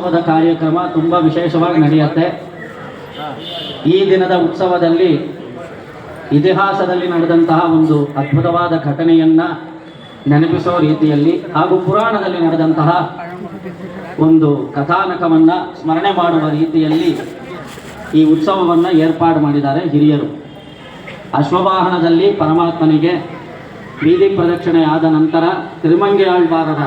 ಉತ್ಸವದ ಕಾರ್ಯಕ್ರಮ ತುಂಬ ವಿಶೇಷವಾಗಿ ನಡೆಯುತ್ತೆ. ಈ ದಿನದ ಉತ್ಸವದಲ್ಲಿ ಇತಿಹಾಸದಲ್ಲಿ ನಡೆದಂತಹ ಒಂದು ಅದ್ಭುತವಾದ ಘಟನೆಯನ್ನು ನೆನಪಿಸೋ ರೀತಿಯಲ್ಲಿ ಹಾಗೂ ಪುರಾಣದಲ್ಲಿ ನಡೆದಂತಹ ಒಂದು ಕಥಾನಕವನ್ನು ಸ್ಮರಣೆ ಮಾಡುವ ರೀತಿಯಲ್ಲಿ ಈ ಉತ್ಸವವನ್ನು ಏರ್ಪಾಡು ಮಾಡಿದ್ದಾರೆ ಹಿರಿಯರು. ಅಶ್ವವಾಹನದಲ್ಲಿ ಪರಮಾತ್ಮನಿಗೆ ಬೀದಿ ಪ್ರದಕ್ಷಿಣೆ ಆದ ನಂತರ ತಿರುಮಂಗಿ ಆಳ್ವಾರರ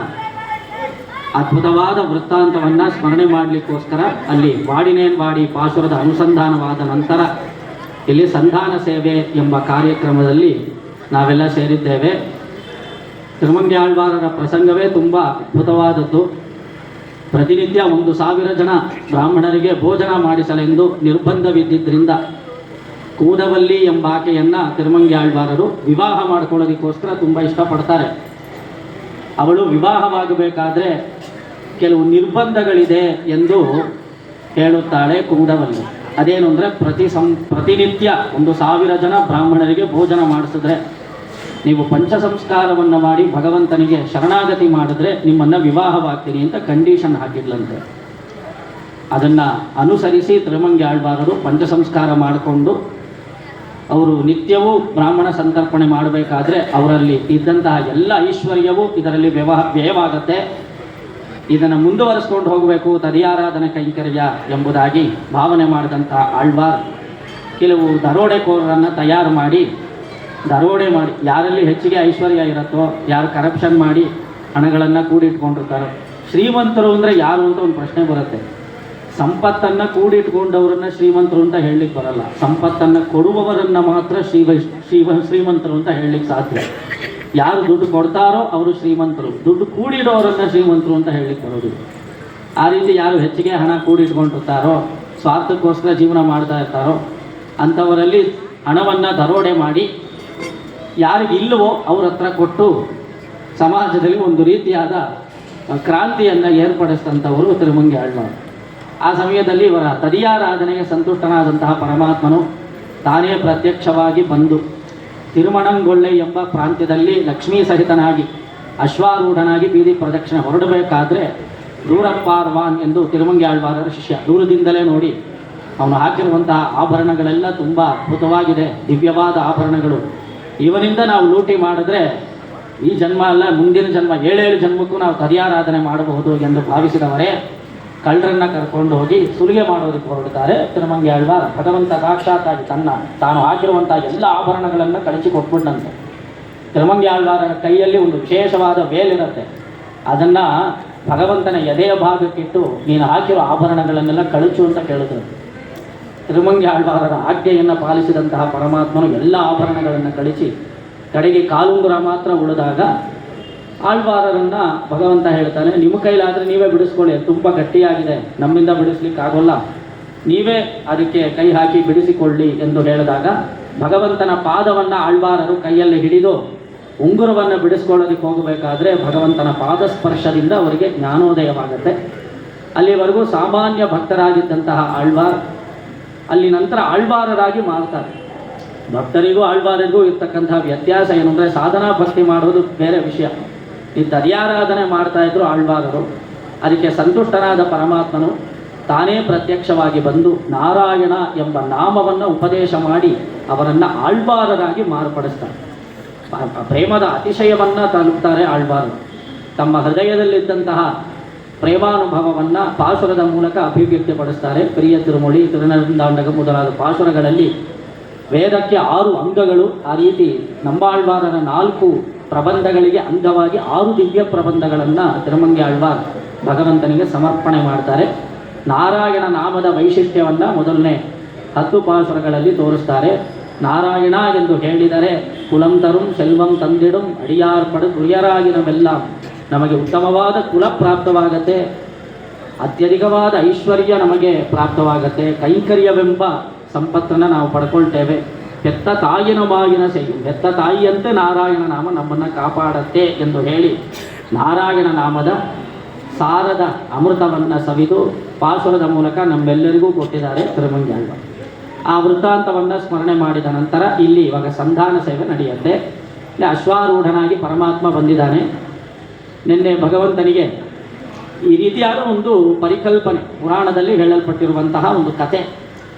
ಅದ್ಭುತವಾದ ವೃತ್ತಾಂತವನ್ನು ಸ್ಮರಣೆ ಮಾಡಲಿಕ್ಕೋಸ್ಕರ ಅಲ್ಲಿ ವಾಡಿನೇನ್ವಾಡಿ ಪಾಶುರದ ಅನುಸಂಧಾನವಾದ ನಂತರ ಇಲ್ಲಿ ಸಂಧಾನ ಸೇವೆ ಎಂಬ ಕಾರ್ಯಕ್ರಮದಲ್ಲಿ ನಾವೆಲ್ಲ ಸೇರಿದ್ದೇವೆ. ತಿರುಮಂಗಿ ಆಳ್ವಾರರ ಪ್ರಸಂಗವೇ ತುಂಬ ಅದ್ಭುತವಾದದ್ದು. ಪ್ರತಿನಿತ್ಯ 1,000 ಜನ ಬ್ರಾಹ್ಮಣರಿಗೆ ಭೋಜನ ಮಾಡಿಸಲೆಂದು ನಿರ್ಬಂಧವಿದ್ದಿದ್ದರಿಂದ ಕೂದವಲ್ಲಿ ಎಂಬಾಕೆಯನ್ನು ತಿರುಮಂಗಿ ಆಳ್ವಾರರು ವಿವಾಹ ಮಾಡಿಕೊಳ್ಳೋದಕ್ಕೋಸ್ಕರ ತುಂಬ ಇಷ್ಟಪಡ್ತಾರೆ. ಅವಳು ವಿವಾಹವಾಗಬೇಕಾದ್ರೆ ಕೆಲವು ನಿರ್ಬಂಧಗಳಿದೆ ಎಂದು ಹೇಳುತ್ತಾಳೆ ಕೂದವಲ್ಲಿ. ಅದೇನು ಅಂದರೆ ಪ್ರತಿನಿತ್ಯ 1,000 ಜನ ಬ್ರಾಹ್ಮಣರಿಗೆ ಭೋಜನ ಮಾಡಿಸಿದ್ರೆ ನೀವು ಪಂಚಸಂಸ್ಕಾರವನ್ನು ಮಾಡಿ ಭಗವಂತನಿಗೆ ಶರಣಾಗತಿ ಮಾಡಿದ್ರೆ ನಿಮ್ಮನ್ನು ವಿವಾಹವಾಗ್ತೀನಿ ಅಂತ ಕಂಡೀಷನ್ ಹಾಕಿದ್ಲಂತೆ. ಅದನ್ನು ಅನುಸರಿಸಿ ತಿರುಮಂಗಿ ಆಳ್ವಾರರು ಪಂಚಸಂಸ್ಕಾರ ಮಾಡಿಕೊಂಡು ಅವರು ನಿತ್ಯವೂ ಬ್ರಾಹ್ಮಣ ಸಂತರ್ಪಣೆ ಮಾಡಬೇಕಾದ್ರೆ ಅವರಲ್ಲಿ ಇದ್ದಂತಹ ಎಲ್ಲ ಐಶ್ವರ್ಯವೂ ಇದರಲ್ಲಿ ವ್ಯಯವಾಗತ್ತೆ. ಇದನ್ನು ಮುಂದುವರಿಸ್ಕೊಂಡು ಹೋಗಬೇಕು ತದಿಯಾರಾಧನೆ ಕೈಂಕರ್ಯ ಎಂಬುದಾಗಿ ಭಾವನೆ ಮಾಡಿದಂತಹ ಆಳ್ವಾರ್ ಕೆಲವು ದರೋಡೆಕೋರರನ್ನು ತಯಾರು ಮಾಡಿ ದರೋಡೆ ಮಾಡಿ ಯಾರಲ್ಲಿ ಹೆಚ್ಚಿಗೆ ಐಶ್ವರ್ಯ ಇರುತ್ತೋ, ಯಾರು ಕರಪ್ಷನ್ ಮಾಡಿ ಹಣಗಳನ್ನು ಕೂಡಿಟ್ಕೊಂಡಿರ್ತಾರೋ. ಶ್ರೀಮಂತರು ಅಂದರೆ ಯಾರು ಅಂತ ಒಂದು ಪ್ರಶ್ನೆ ಬರುತ್ತೆ. ಸಂಪತ್ತನ್ನು ಕೂಡಿಟ್ಕೊಂಡವರನ್ನ ಶ್ರೀಮಂತರು ಅಂತ ಹೇಳಲಿಕ್ಕೆ ಬರಲ್ಲ. ಸಂಪತ್ತನ್ನು ಕೊಡುವವರನ್ನು ಮಾತ್ರ ಶ್ರೀಮಂತರು ಅಂತ ಹೇಳಲಿಕ್ಕೆ ಸಾಧ್ಯ. ಯಾರು ದುಡ್ಡು ಕೊಡ್ತಾರೋ ಅವರು ಶ್ರೀಮಂತರು, ದುಡ್ಡು ಕೂಡಿಡೋರನ್ನ ಶ್ರೀಮಂತರು ಅಂತ ಹೇಳಲಿಕ್ಕೆ ಬರೋದು. ಆ ರೀತಿ ಯಾರು ಹೆಚ್ಚಿಗೆ ಹಣ ಕೂಡಿಟ್ಕೊಂಡಿರ್ತಾರೋ, ಸ್ವಾರ್ಥಕ್ಕೋಸ್ಕರ ಜೀವನ ಮಾಡ್ತಾ ಇರ್ತಾರೋ ಅಂಥವರಲ್ಲಿ ಹಣವನ್ನು ದರೋಡೆ ಮಾಡಿ ಯಾರಿಗಿಲ್ಲವೋ ಅವ್ರ ಹತ್ರ ಕೊಟ್ಟು ಸಮಾಜದಲ್ಲಿ ಒಂದು ರೀತಿಯಾದ ಕ್ರಾಂತಿಯನ್ನು ಏರ್ಪಡಿಸಿದಂಥವರು ತಿರುಮಂಗಿ ಆಳ್ವಾರ್. ಆ ಸಮಯದಲ್ಲಿ ಇವರ ತದಿಯಾರಾಧನೆಗೆ ಸಂತುಷ್ಟನಾದಂತಹ ಪರಮಾತ್ಮನು ತಾನೇ ಪ್ರತ್ಯಕ್ಷವಾಗಿ ಬಂದು ತಿರುಮಣಂಗೊಳ್ಳೆ ಎಂಬ ಪ್ರಾಂತ್ಯದಲ್ಲಿ ಲಕ್ಷ್ಮೀ ಸಹಿತನಾಗಿ ಅಶ್ವಾರೂಢನಾಗಿ ಬೀದಿ ಪ್ರದಕ್ಷಿಣೆ ಹೊರಡಬೇಕಾದ್ರೆ ದೂರಪ್ಪಾರ್ವಾನ್ ಎಂದು ತಿರುಮಂಗಿ ಆಳ್ವಾರರ ಶಿಷ್ಯ ದೂರದಿಂದಲೇ ನೋಡಿ ಅವನು ಹಾಕಿರುವಂತಹ ಆಭರಣಗಳೆಲ್ಲ ತುಂಬ ಅದ್ಭುತವಾಗಿದೆ, ದಿವ್ಯವಾದ ಆಭರಣಗಳು. ಇವನಿಂದ ನಾವು ಲೂಟಿ ಮಾಡಿದ್ರೆ ಈ ಜನ್ಮ ಅಲ್ಲ ಮುಂದಿನ ಜನ್ಮ 7 ಜನ್ಮಕ್ಕೂ ನಾವು ತದಿಯಾರಾಧನೆ ಮಾಡಬಹುದು ಎಂದು ಭಾವಿಸಿದವರೇ ಕಳ್ಳರನ್ನ ಕರ್ಕೊಂಡು ಹೋಗಿ ಸುಲಿಗೆ ಮಾಡೋದಕ್ಕೆ ಹೊರಡುತ್ತಾರೆ. ತಿರುಮಂಗಿ ಆಳ್ವಾರ್ ಭಗವಂತ ಸಾಕ್ಷಾತ್ತಾಗಿ ತಾನು ಹಾಕಿರುವಂತಹ ಎಲ್ಲ ಆಭರಣಗಳನ್ನು ಕಳಚಿ ಕೊಟ್ಬಿಟ್ಟಂತೆ. ತಿರುಮಂಗಿ ಆಳ್ವಾರರ ಕೈಯಲ್ಲಿ ಒಂದು ವಿಶೇಷವಾದ ವೇಲಿರುತ್ತೆ. ಅದನ್ನು ಭಗವಂತನ ಎದೆಯ ಭಾಗಕ್ಕಿಟ್ಟು ನೀನು ಹಾಕಿರೋ ಆಭರಣಗಳನ್ನೆಲ್ಲ ಕಳಚು ಅಂತ ಕೇಳಿದ್ರು. ತಿರುಮಂಗಿ ಆಳ್ವಾರರ ಆಜ್ಞೆಯನ್ನು ಪಾಲಿಸಿದಂತಹ ಪರಮಾತ್ಮನು ಎಲ್ಲ ಆಭರಣಗಳನ್ನು ಕಳಿಸಿ ಕಡೆಗೆ ಕಾಲುಂಗುರ ಮಾತ್ರ ಉಳಿದಾಗ ಆಳ್ವಾರರನ್ನು ಭಗವಂತ ಹೇಳ್ತಾನೆ, ನಿಮ್ಮ ಕೈಲಾದರೆ ನೀವೇ ಬಿಡಿಸ್ಕೊಳ್ಳಿ, ತುಂಬ ಗಟ್ಟಿಯಾಗಿದೆ, ನಮ್ಮಿಂದ ಬಿಡಿಸ್ಲಿಕ್ಕಾಗೋಲ್ಲ, ನೀವೇ ಅದಕ್ಕೆ ಕೈ ಹಾಕಿ ಬಿಡಿಸಿಕೊಳ್ಳಿ ಎಂದು ಹೇಳಿದಾಗ ಭಗವಂತನ ಪಾದವನ್ನು ಆಳ್ವಾರರು ಕೈಯಲ್ಲಿ ಹಿಡಿದು ಉಂಗುರವನ್ನು ಬಿಡಿಸ್ಕೊಳ್ಳೋದಕ್ಕೆ ಹೋಗಬೇಕಾದ್ರೆ ಭಗವಂತನ ಪಾದಸ್ಪರ್ಶದಿಂದ ಅವರಿಗೆ ಜ್ಞಾನೋದಯವಾಗುತ್ತೆ. ಅಲ್ಲಿವರೆಗೂ ಸಾಮಾನ್ಯ ಭಕ್ತರಾಗಿದ್ದಂತಹ ಆಳ್ವಾರ್ ಅಲ್ಲಿ ನಂತರ ಆಳ್ವಾರರಾಗಿ ಮಾರ್ತಾರೆ. ಭಕ್ತರಿಗೂ ಆಳ್ವಾರಿಗೂ ಇರ್ತಕ್ಕಂತಹ ವ್ಯತ್ಯಾಸ ಏನು ಅಂದರೆ ಸಾಧನಾ ಭಕ್ತಿ ಮಾಡೋದು ಬೇರೆ ವಿಷಯ. ಈ ತದಿಯಾರಾಧನೆ ಮಾಡ್ತಾ ಇದ್ರು ಆಳ್ವಾರರು. ಅದಕ್ಕೆ ಸಂತುಷ್ಟನಾದ ಪರಮಾತ್ಮನು ತಾನೇ ಪ್ರತ್ಯಕ್ಷವಾಗಿ ಬಂದು ನಾರಾಯಣ ಎಂಬ ನಾಮವನ್ನು ಉಪದೇಶ ಮಾಡಿ ಅವರನ್ನು ಆಳ್ವಾರರಾಗಿ ಮಾರ್ಪಡಿಸ್ತಾರೆ. ಪ್ರೇಮದ ಅತಿಶಯವನ್ನು ತಲುಪ್ತಾರೆ ಆಳ್ವಾರರು. ತಮ್ಮ ಹೃದಯದಲ್ಲಿದ್ದಂತಹ ಪ್ರೇಮಾನುಭವವನ್ನು ಪಾಶುರದ ಮೂಲಕ ಅಭಿವ್ಯಕ್ತಿಪಡಿಸ್ತಾರೆ. ಪ್ರಿಯ ತಿರುಮುಳಿ, ತಿರುನಂದಾಂಡಗ ಮೊದಲಾದ ಪಾಶುರಗಳಲ್ಲಿ ವೇದಕ್ಕೆ 6 ಅಂಗಗಳು. ಆ ರೀತಿ ನಂಬಾಳ್ವಾರರ 4 ಪ್ರಬಂಧಗಳಿಗೆ ಅಂಗವಾಗಿ 6 ದಿವ್ಯ ಪ್ರಬಂಧಗಳನ್ನು ತಿರುಮಂಗಿ ಆಳ್ವಾರ್ ಭಗವಂತನಿಗೆ ಸಮರ್ಪಣೆ ಮಾಡ್ತಾರೆ. ನಾರಾಯಣ ನಾಮದ ವೈಶಿಷ್ಟ್ಯವನ್ನು ಮೊದಲನೇ 10 ಪಾಶುರಗಳಲ್ಲಿ ತೋರಿಸ್ತಾರೆ. ನಾರಾಯಣ ಎಂದು ಹೇಳಿದರೆ ಕುಲಂ ತರುಂ ಸೆಲ್ವಂ ತಂದಿಡುಂ ಅಡಿಯಾರ್ಪಡು ತುಳಿಯರಾಗಿನವೆಲ್ಲ, ನಮಗೆ ಉತ್ತಮವಾದ ಕುಲ ಪ್ರಾಪ್ತವಾಗತ್ತೆ, ಅತ್ಯಧಿಕವಾದ ಐಶ್ವರ್ಯ ನಮಗೆ ಪ್ರಾಪ್ತವಾಗತ್ತೆ, ಕೈಂಕರ್ಯವೆಂಬ ಸಂಪತ್ತನ್ನು ನಾವು ಪಡ್ಕೊಳ್ತೇವೆ. ಹೆತ್ತ ತಾಯಿನ ಬಾಯಿನ ಸೆಯು, ಹೆತ್ತ ತಾಯಿಯಂತೆ ನಾರಾಯಣ ನಾಮ ನಮ್ಮನ್ನು ಕಾಪಾಡತ್ತೆ ಎಂದು ಹೇಳಿ ನಾರಾಯಣ ನಾಮದ ಸಾರದ ಅಮೃತವನ್ನು ಸವಿದು ಪಾಶುರದ ಮೂಲಕ ನಮ್ಮೆಲ್ಲರಿಗೂ ಕೊಟ್ಟಿದ್ದಾರೆ ತಿರುಮಂಗಿ ಆಳ್ವಾರ್. ಆ ವೃತ್ತಾಂತವನ್ನು ಸ್ಮರಣೆ ಮಾಡಿದ ನಂತರ ಇಲ್ಲಿ ಇವಾಗ ಸಂಧಾನ ಸೇವೆ ನಡೆಯುತ್ತೆ. ಇಲ್ಲಿ ಅಶ್ವಾರೂಢನಾಗಿ ಪರಮಾತ್ಮ ಬಂದಿದ್ದಾನೆ. ನಿನ್ನೆ ಭಗವಂತನಿಗೆ ಈ ರೀತಿಯಾದ ಒಂದು ಪರಿಕಲ್ಪನೆ ಪುರಾಣದಲ್ಲಿ ಹೇಳಲ್ಪಟ್ಟಿರುವಂತಹ ಒಂದು ಕತೆ.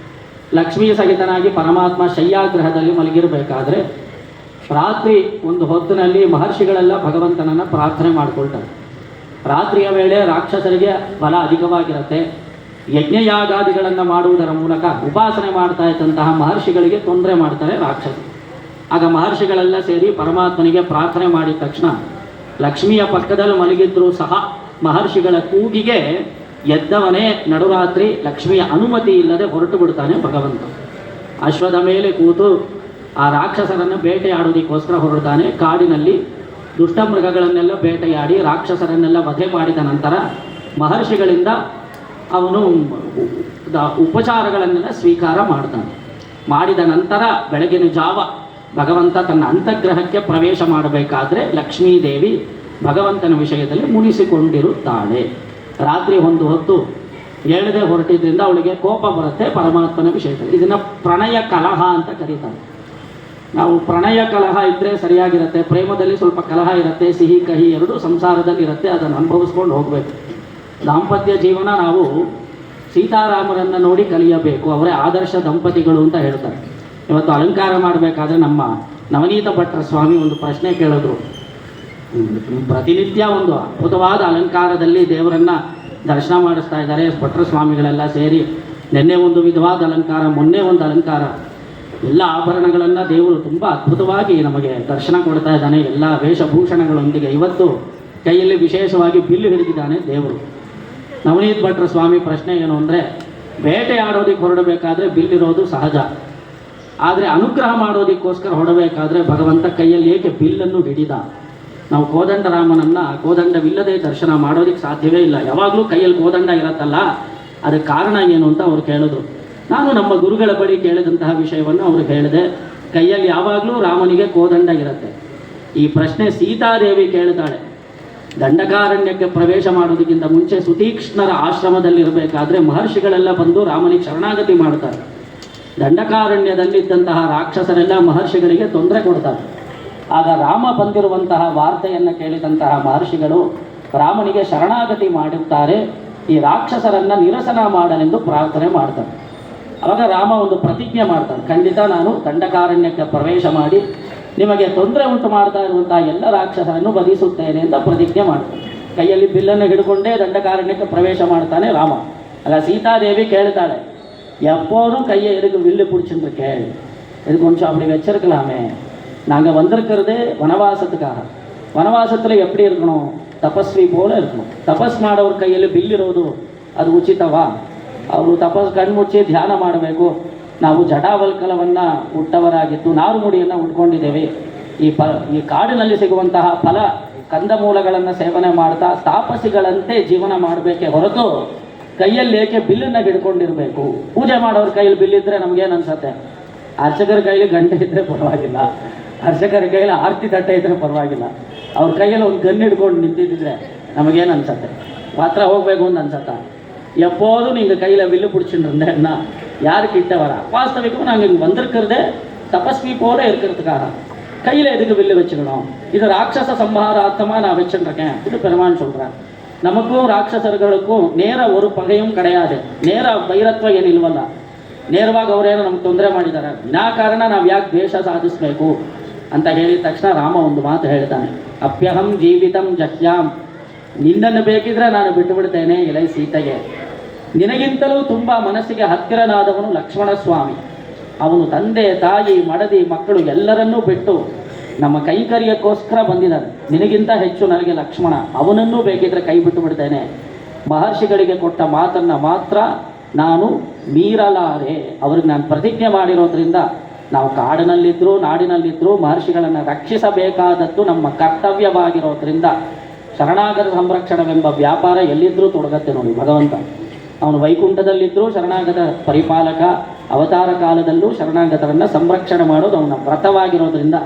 ಲಕ್ಷ್ಮೀ ಸಹಿತನಾಗಿ ಪರಮಾತ್ಮ ಶಯ್ಯಾಗ್ರಹದಲ್ಲಿ ಮಲಗಿರಬೇಕಾದ್ರೆ ರಾತ್ರಿ ಒಂದು ಹೊತ್ತಿನಲ್ಲಿ ಮಹರ್ಷಿಗಳೆಲ್ಲ ಭಗವಂತನನ್ನು ಪ್ರಾರ್ಥನೆ ಮಾಡಿಕೊಳ್ತಾರೆ. ರಾತ್ರಿಯ ವೇಳೆ ರಾಕ್ಷಸರಿಗೆ ಬಲ ಅಧಿಕವಾಗಿರುತ್ತೆ. ಯಜ್ಞಯಾಗಾದಿಗಳನ್ನು ಮಾಡುವುದರ ಮೂಲಕ ಉಪಾಸನೆ ಮಾಡ್ತಾ ಇದ್ದಂತಹ ಮಹರ್ಷಿಗಳಿಗೆ ತೊಂದರೆ ಮಾಡ್ತಾರೆ ರಾಕ್ಷಸರು. ಆಗ ಮಹರ್ಷಿಗಳೆಲ್ಲ ಸೇರಿ ಪರಮಾತ್ಮನಿಗೆ ಪ್ರಾರ್ಥನೆ ಮಾಡಿದ ತಕ್ಷಣ ಲಕ್ಷ್ಮಿಯ ಪಕ್ಕದಲ್ಲಿ ಮಲಗಿದ್ರೂ ಸಹ ಮಹರ್ಷಿಗಳ ಕೂಗಿಗೆ ಎದ್ದವನೇ ನಡುರಾತ್ರಿ ಲಕ್ಷ್ಮಿಯ ಅನುಮತಿ ಇಲ್ಲದೆ ಹೊರಟು ಬಿಡ್ತಾನೆ ಭಗವಂತ. ಅಶ್ವದ ಮೇಲೆ ಕೂತು ಆ ರಾಕ್ಷಸರನ್ನು ಬೇಟೆಯಾಡೋದಕ್ಕೋಸ್ಕರ ಹೊರಡ್ತಾನೆ. ಕಾಡಿನಲ್ಲಿ ದುಷ್ಟ ಮೃಗಗಳನ್ನೆಲ್ಲ ಬೇಟೆಯಾಡಿ ರಾಕ್ಷಸರನ್ನೆಲ್ಲ ವಧೆ ಮಾಡಿದ ನಂತರ ಮಹರ್ಷಿಗಳಿಂದ ಅವನು ಉಪಚಾರಗಳನ್ನೆಲ್ಲ ಸ್ವೀಕಾರ ಮಾಡ್ತಾನೆ. ಮಾಡಿದ ನಂತರ ಬೆಳಗಿನ ಜಾವ ಭಗವಂತ ತನ್ನ ಅಂತಗ್ರಹಕ್ಕೆ ಪ್ರವೇಶ ಮಾಡಬೇಕಾದ್ರೆ ಲಕ್ಷ್ಮೀದೇವಿ ಭಗವಂತನ ವಿಷಯದಲ್ಲಿ ಮುನಿಸಿಕೊಂಡಿರುತ್ತಾಳೆ. ರಾತ್ರಿ ಒಂದು ಹೊತ್ತು ಹೇಳದೆ ಹೊರಟಿದ್ರಿಂದ ಅವಳಿಗೆ ಕೋಪ ಬರುತ್ತೆ ಪರಮಾತ್ಮನ ವಿಷಯದಲ್ಲಿ. ಇದನ್ನು ಪ್ರಣಯ ಕಲಹ ಅಂತ ಕರೀತಾರೆ. ನಾವು ಪ್ರಣಯ ಕಲಹ ಇದ್ದರೆ ಸರಿಯಾಗಿರುತ್ತೆ. ಪ್ರೇಮದಲ್ಲಿ ಸ್ವಲ್ಪ ಕಲಹ ಇರುತ್ತೆ, ಸಿಹಿ ಕಹಿ ಎರಡು ಸಂಸಾರದಲ್ಲಿ ಇರುತ್ತೆ, ಅದನ್ನು ಅನುಭವಿಸ್ಕೊಂಡು ಹೋಗಬೇಕು. ದಾಂಪತ್ಯ ಜೀವನ ನಾವು ಸೀತಾರಾಮರನ್ನು ನೋಡಿ ಕಲಿಯಬೇಕು. ಅವರೇ ಆದರ್ಶ ದಂಪತಿಗಳು ಅಂತ ಹೇಳ್ತಾರೆ. ಇವತ್ತು ಅಲಂಕಾರ ಮಾಡಬೇಕಾದ್ರೆ ನಮ್ಮ ನವನೀತ ಭಟ್ರ ಸ್ವಾಮಿ ಒಂದು ಪ್ರಶ್ನೆ ಕೇಳಿದ್ರು. ಪ್ರತಿನಿತ್ಯ ಒಂದು ಅದ್ಭುತವಾದ ಅಲಂಕಾರದಲ್ಲಿ ದೇವರನ್ನು ದರ್ಶನ ಮಾಡಿಸ್ತಾ ಇದ್ದಾರೆ ಭಟ್ರ ಸ್ವಾಮಿಗಳೆಲ್ಲ ಸೇರಿ. ನಿನ್ನೆ ಒಂದು ವಿಧವಾದ ಅಲಂಕಾರ, ಮೊನ್ನೆ ಒಂದು ಅಲಂಕಾರ, ಎಲ್ಲ ಆಭರಣಗಳನ್ನು ದೇವರು ತುಂಬ ಅದ್ಭುತವಾಗಿ ನಮಗೆ ದರ್ಶನ ಕೊಡ್ತಾ ಇದ್ದಾನೆ ಎಲ್ಲ ವೇಷಭೂಷಣಗಳೊಂದಿಗೆ. ಇವತ್ತು ಕೈಯಲ್ಲಿ ವಿಶೇಷವಾಗಿ ಬಿಲ್ಲು ಹಿಡಿದಿದ್ದಾನೆ ದೇವರು. ನವನೀತ್ ಭಟ್ರ ಸ್ವಾಮಿ ಪ್ರಶ್ನೆ ಏನು ಅಂದರೆ, ಬೇಟೆಯಾಡೋದಕ್ಕೆ ಹೊರಡಬೇಕಾದ್ರೆ ಬಿಲ್ಲಿರೋದು ಸಹಜ, ಆದರೆ ಅನುಗ್ರಹ ಮಾಡೋದಕ್ಕೋಸ್ಕರ ಹೊರಡಬೇಕಾದ್ರೆ ಭಗವಂತ ಕೈಯಲ್ಲಿ ಏಕೆ ಬಿಲ್ಲನ್ನು ಹಿಡಿದ? ನಾವು ಕೋದಂಡರಾಮನನ್ನು ಕೋದಂಡವಿಲ್ಲದೆ ದರ್ಶನ ಮಾಡೋದಕ್ಕೆ ಸಾಧ್ಯವೇ ಇಲ್ಲ. ಯಾವಾಗಲೂ ಕೈಯಲ್ಲಿ ಕೋದಂಡ ಇರತ್ತಲ್ಲ, ಅದಕ್ಕೆ ಕಾರಣ ಏನು ಅಂತ ಅವ್ರು ಕೇಳಿದ್ರು. ನಾನು ನಮ್ಮ ಗುರುಗಳ ಬಳಿ ಕೇಳಿದಂತಹ ವಿಷಯವನ್ನು ಅವ್ರಿಗೆ ಹೇಳಿದೆ. ಕೈಯಲ್ಲಿ ಯಾವಾಗಲೂ ರಾಮನಿಗೆ ಕೋದಂಡ ಇರುತ್ತೆ. ಈ ಪ್ರಶ್ನೆ ಸೀತಾದೇವಿ ಕೇಳ್ತಾಳೆ. ದಂಡಕಾರಣ್ಯಕ್ಕೆ ಪ್ರವೇಶ ಮಾಡೋದಕ್ಕಿಂತ ಮುಂಚೆ ಸುತೀಕ್ಷ್ಣರ ಆಶ್ರಮದಲ್ಲಿರಬೇಕಾದ್ರೆ ಮಹರ್ಷಿಗಳೆಲ್ಲ ಬಂದು ರಾಮನಿಗೆ ಶರಣಾಗತಿ ಮಾಡ್ತಾರೆ. ದಂಡಕಾರಣ್ಯದಲ್ಲಿದ್ದಂತಹ ರಾಕ್ಷಸರೆಲ್ಲ ಮಹರ್ಷಿಗಳಿಗೆ ತೊಂದರೆ ಕೊಡ್ತಾರೆ. ಆಗ ರಾಮ ಬಂದಿರುವಂತಹ ವಾರ್ತೆಯನ್ನು ಕೇಳಿದಂತಹ ಮಹರ್ಷಿಗಳು ರಾಮನಿಗೆ ಶರಣಾಗತಿ ಮಾಡುತ್ತಾರೆ, ಈ ರಾಕ್ಷಸರನ್ನು ನಿರಸನ ಮಾಡಲೆಂದು ಪ್ರಾರ್ಥನೆ ಮಾಡ್ತಾರೆ. ಆವಾಗ ರಾಮ ಒಂದು ಪ್ರತಿಜ್ಞೆ ಮಾಡ್ತಾನೆ, ಖಂಡಿತ ನಾನು ದಂಡಕಾರಣ್ಯಕ್ಕೆ ಪ್ರವೇಶ ಮಾಡಿ ನಿಮಗೆ ತೊಂದರೆ ಉಂಟು ಮಾಡ್ತಾ ಇರುವಂತಹ ಎಲ್ಲ ರಾಕ್ಷಸರನ್ನು ವಧಿಸುತ್ತೇನೆ ಅಂತ ಪ್ರತಿಜ್ಞೆ ಮಾಡ್ತಾನೆ. ಕೈಯಲ್ಲಿ ಬಿಲ್ಲನ್ನು ಹಿಡ್ಕೊಂಡೇ ದಂಡಕಾರಣ್ಯಕ್ಕೆ ಪ್ರವೇಶ ಮಾಡ್ತಾನೆ ರಾಮ. ಆಗ ಸೀತಾದೇವಿ ಕೇಳ್ತಾಳೆ, எப்போதும் கையை எதுக்கு வில்லு பிடிச்சுருக்கேன், இது கொஞ்சம் அப்படி வச்சிருக்கலாமே, நாங்கள் வந்திருக்கிறது வனவாசத்துக்காக. வனவாசத்தில் எப்படி இருக்கணும்? ತಪಸ್ವಿ போல இருக்கணும். ತಪಸ್ ಮಾಡೋರ ಕೈಯಲ್ಲಿ ಬಿಲ್ಲಿರೋದು ಅದು ಉಚಿತವಾ? ಅವರು ಕಣ್ಮುಚ್ಚಿ ಧ್ಯಾನ ಮಾಡಬೇಕು. ನಾವು ಜಟಾವಲ್ಕಲವನ್ನು ಹುಟ್ಟವರಾಗಿದ್ದು ನಾರು ಮುಡಿಯನ್ನು ಉಟ್ಕೊಂಡಿದ್ದೇವೆ. ಈ ಕಾಡಿನಲ್ಲಿ ಸಿಗುವಂತಹ ಫಲ ಕಂದಮೂಲಗಳನ್ನು ಸೇವನೆ ಮಾಡ್ತಾ ತಾಪಸಿಗಳಂತೆ ಜೀವನ ಮಾಡಬೇಕೇ ಹೊರತು ಕೈಯಲ್ಲಿ ಏಕೆ ಬಿಲ್ಲನ್ನು ಹಿಡ್ಕೊಂಡಿರಬೇಕು? ಪೂಜೆ ಮಾಡೋರ ಕೈಯಲ್ಲಿ ಬಿಲ್ಲಿದ್ದರೆ ನಮಗೇನು ಅನ್ಸುತ್ತೆ? ಅರ್ಚಕರ ಕೈಯಲ್ಲಿ ಗಂಟೆ ಇದ್ದರೆ ಪರವಾಗಿಲ್ಲ, ಅರ್ಚಕರ ಕೈಯಲ್ಲಿ ಆರತಿ ತಟ್ಟೆ ಇದ್ದರೆ ಪರವಾಗಿಲ್ಲ, ಅವ್ರ ಕೈಯಲ್ಲಿ ಒಂದು ಗನ್ ಹಿಡ್ಕೊಂಡು ನಿಂತಿದ್ದರೆ ನಮಗೇನು ಅನ್ಸುತ್ತೆ? ಮಾತ್ರ ಹೋಗಬೇಕು ಅಂತ ಅನ್ಸತ್ತ? எப்போதும் நீங்கள் கையில் வில்லு பிடிச்சிட்டு இருந்தேன்னா யாருக்கு கிட்டவரா? வாஸ்தவிக்கும் நாங்கள் இங்கே வந்திருக்கிறதே தபஸ்வி போல இருக்கிறதுக்காக. கையில் எதுக்கு வில்லு வச்சுக்கணும்? இது ராட்சச சம்ஹாரார்த்தமாக நான் வச்சுருக்கேன் இது பெருமான் சொல்கிறார். நமக்கும் ರಾಕ್ಷಸರುಗಳಿಗೂ ನೇರ ஒரு ಪಗೆயும் கிடையாது. ನೇರ ವೈರತ್ವ ಏನಿಲ್ವಲ್ಲ. ನೇರವಾಗಿ ಅವರೇನೋ ನಮ್ಗೆ ತೊಂದರೆ ಮಾಡಿದ್ದಾರೆ, ವಿನಾಕಾರಣ ನಾವು ಯಾಕೆ ದ್ವೇಷ ಸಾಧಿಸಬೇಕು ಅಂತ ಹೇಳಿದ ತಕ್ಷಣ ರಾಮ ಒಂದು ಮಾತು ಹೇಳ್ತಾನೆ, ಅಪ್ಯಹಂ ಜೀವಿತಂ ಜಹ್ಯಾಂ, ನಿನ್ನನ್ನು ಬೇಕಿದ್ರೆ ನಾನು ಬಿಟ್ಟು ಬಿಡ್ತೇನೆ ಎಲೈ ಸೀತೆಗೆ. ನಿನಗಿಂತಲೂ ತುಂಬ ಮನಸ್ಸಿಗೆ ಹತ್ತಿರನಾದವನು ಲಕ್ಷ್ಮಣ ಸ್ವಾಮಿ. ಅವನು ತಂದೆ ತಾಯಿ ಮಡದಿ ಮಕ್ಕಳು ಎಲ್ಲರನ್ನೂ ಬಿಟ್ಟು ನಮ್ಮ ಕೈಕರ್ಯಕ್ಕೋಸ್ಕರ ಬಂದಿದ್ದಾನೆ. ನಿನಗಿಂತ ಹೆಚ್ಚು ನನಗೆ ಲಕ್ಷ್ಮಣ, ಅವನನ್ನೂ ಬೇಕಿದ್ರೆ ಕೈ ಬಿಟ್ಟು ಬಿಡ್ತೇನೆ. ಮಹರ್ಷಿಗಳಿಗೆ ಕೊಟ್ಟ ಮಾತನ್ನು ಮಾತ್ರ ನಾನು ಮೀರಲಾರೆ. ಅವ್ರಿಗೆ ನಾನು ಪ್ರತಿಜ್ಞೆ ಮಾಡಿರೋದ್ರಿಂದ ನಾವು ಕಾಡಿನಲ್ಲಿದ್ದರೂ ನಾಡಿನಲ್ಲಿದ್ದರೂ ಮಹರ್ಷಿಗಳನ್ನು ರಕ್ಷಿಸಬೇಕಾದದ್ದು ನಮ್ಮ ಕರ್ತವ್ಯವಾಗಿರೋದ್ರಿಂದ ಶರಣಾಗತ ಸಂರಕ್ಷಣವೆಂಬ ವ್ಯಾಪಾರ ಎಲ್ಲಿದ್ದರೂ ತೊಡಗತ್ತೆ ನೋಡಿ ಭಗವಂತ. ಅವನು ವೈಕುಂಠದಲ್ಲಿದ್ದರೂ ಶರಣಾಗತ ಪರಿಪಾಲಕ, ಅವತಾರ ಕಾಲದಲ್ಲೂ ಶರಣಾಗತರನ್ನು ಸಂರಕ್ಷಣೆ ಮಾಡೋದು ಅವನ ವ್ರತವಾಗಿರೋದ್ರಿಂದ,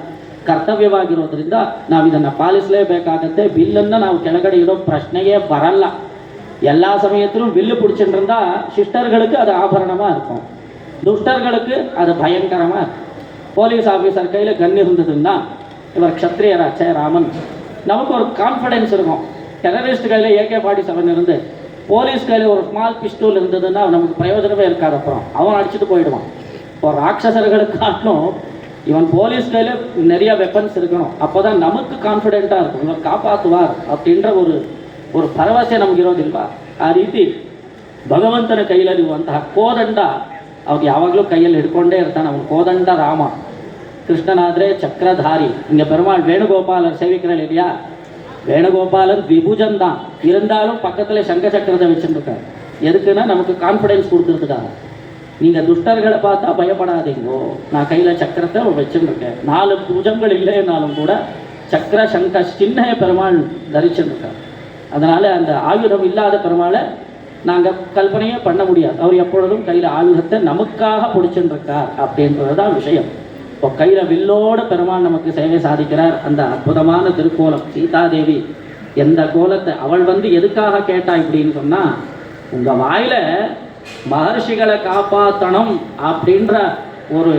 ಕರ್ತವ್ಯವಾಗಿರೋದ್ರಿಂದ ನಾವು ಇದನ್ನು ಪಾಲಿಸಲೇಬೇಕಾಗತ್ತೆ. ಬಿಲ್ಲನ್ನು ನಾವು ಕೆಳಗಡೆ ಇಡೋ ಪ್ರಶ್ನೆಯೇ ಬರಲ್ಲ. எல்லா சமயத்திலும் வில்லு பிடிச்சிருந்தா சிஸ்டர்களுக்கு அது ஆபரணமாக இருக்கும், துஷ்டர்களுக்கு அது பயங்கரமாக இருக்கும். போலீஸ் ஆஃபீஸர் கையில் கன் இருந்ததுன்னா இவர் க்ஷத்ரியராச்சே ராமன், நமக்கு ஒரு கான்ஃபிடென்ஸ் இருக்கும். டெரரிஸ்ட் கையில் AK-47 இருந்து போலீஸ் கையில் ஒரு ஸ்மால் பிஸ்டூல் இருந்ததுன்னா நமக்கு பிரயோஜனமே இருக்காது. அப்புறம் அவன் அடிச்சுட்டு போயிடுவான். இப்போ ராட்சசர்களுக்கு காட்டணும் இவன் போலீஸ் கையில் நிறைய வெப்பன்ஸ் இருக்கணும். அப்போ தான் நமக்கு ಕಾನ್ಫಿಡೆಂಟಾக இருக்கும், இவன் ಕಾಪಾற்றுವಾರ್ அப்படின்ற ஒரு ಭರವಸೆ ನಮಗಿರೋದಿಲ್ವಾ. ಆ ರೀತಿ ಭಗವಂತನ ಕೈಯಲ್ಲಿರುವಂತಹ ಕೋದಂಡ ಅವಾಗ ಯಾವಾಗಲೂ ಕೈಯಲ್ಲಿ ಹಿಡ್ಕೊಂಡೇ ಇರ್ತಾನೆ. ಅವನು ಕೋದಂಡ ರಾಮ. கிருஷ்ணனாதிரே சக்கரதாரி. இங்கே பெருமாள் வேணுகோபாலர் சேவிக்கிறல் இல்லையா, வேணுகோபாலன் விபுஜன் தான் இருந்தாலும் பக்கத்தில் சங்க சக்கரத்தை வச்சுருக்கார். எதுக்குன்னா நமக்கு கான்ஃபிடென்ஸ் கொடுத்துருக்காங்க. நீங்கள் துஷ்டர்களை பார்த்தா பயப்படாதீங்கோ, நான் கையில் சக்கரத்தை வச்சுருக்கேன். 4 புஜங்கள் இல்லைன்னாலும் கூட சக்கர சங்க சின்ன பெருமாள் தரிச்சுருக்கார். அதனால் அந்த ஆயுதம் இல்லாத பெருமாளை நாங்கள் கல்பனையே பண்ண முடியாது. அவர் எப்பொழுதும் கையில் ஆயுதத்தை நமக்காக பிடிச்சுருக்கார் அப்படின்றது தான் விஷயம். இப்போ கையில் வில்லோட பெருமாள் நமக்கு சேவை சாதிக்கிறார். அந்த அற்புதமான திருக்கோலம் சீதாதேவி எந்த கோலத்தை அவள் எதுக்காக கேட்டா இப்படின்னு சொன்னால், உங்கள் வாயில் மகர்ஷிகளை காப்பாற்றணும் அப்படின்ற ஒரு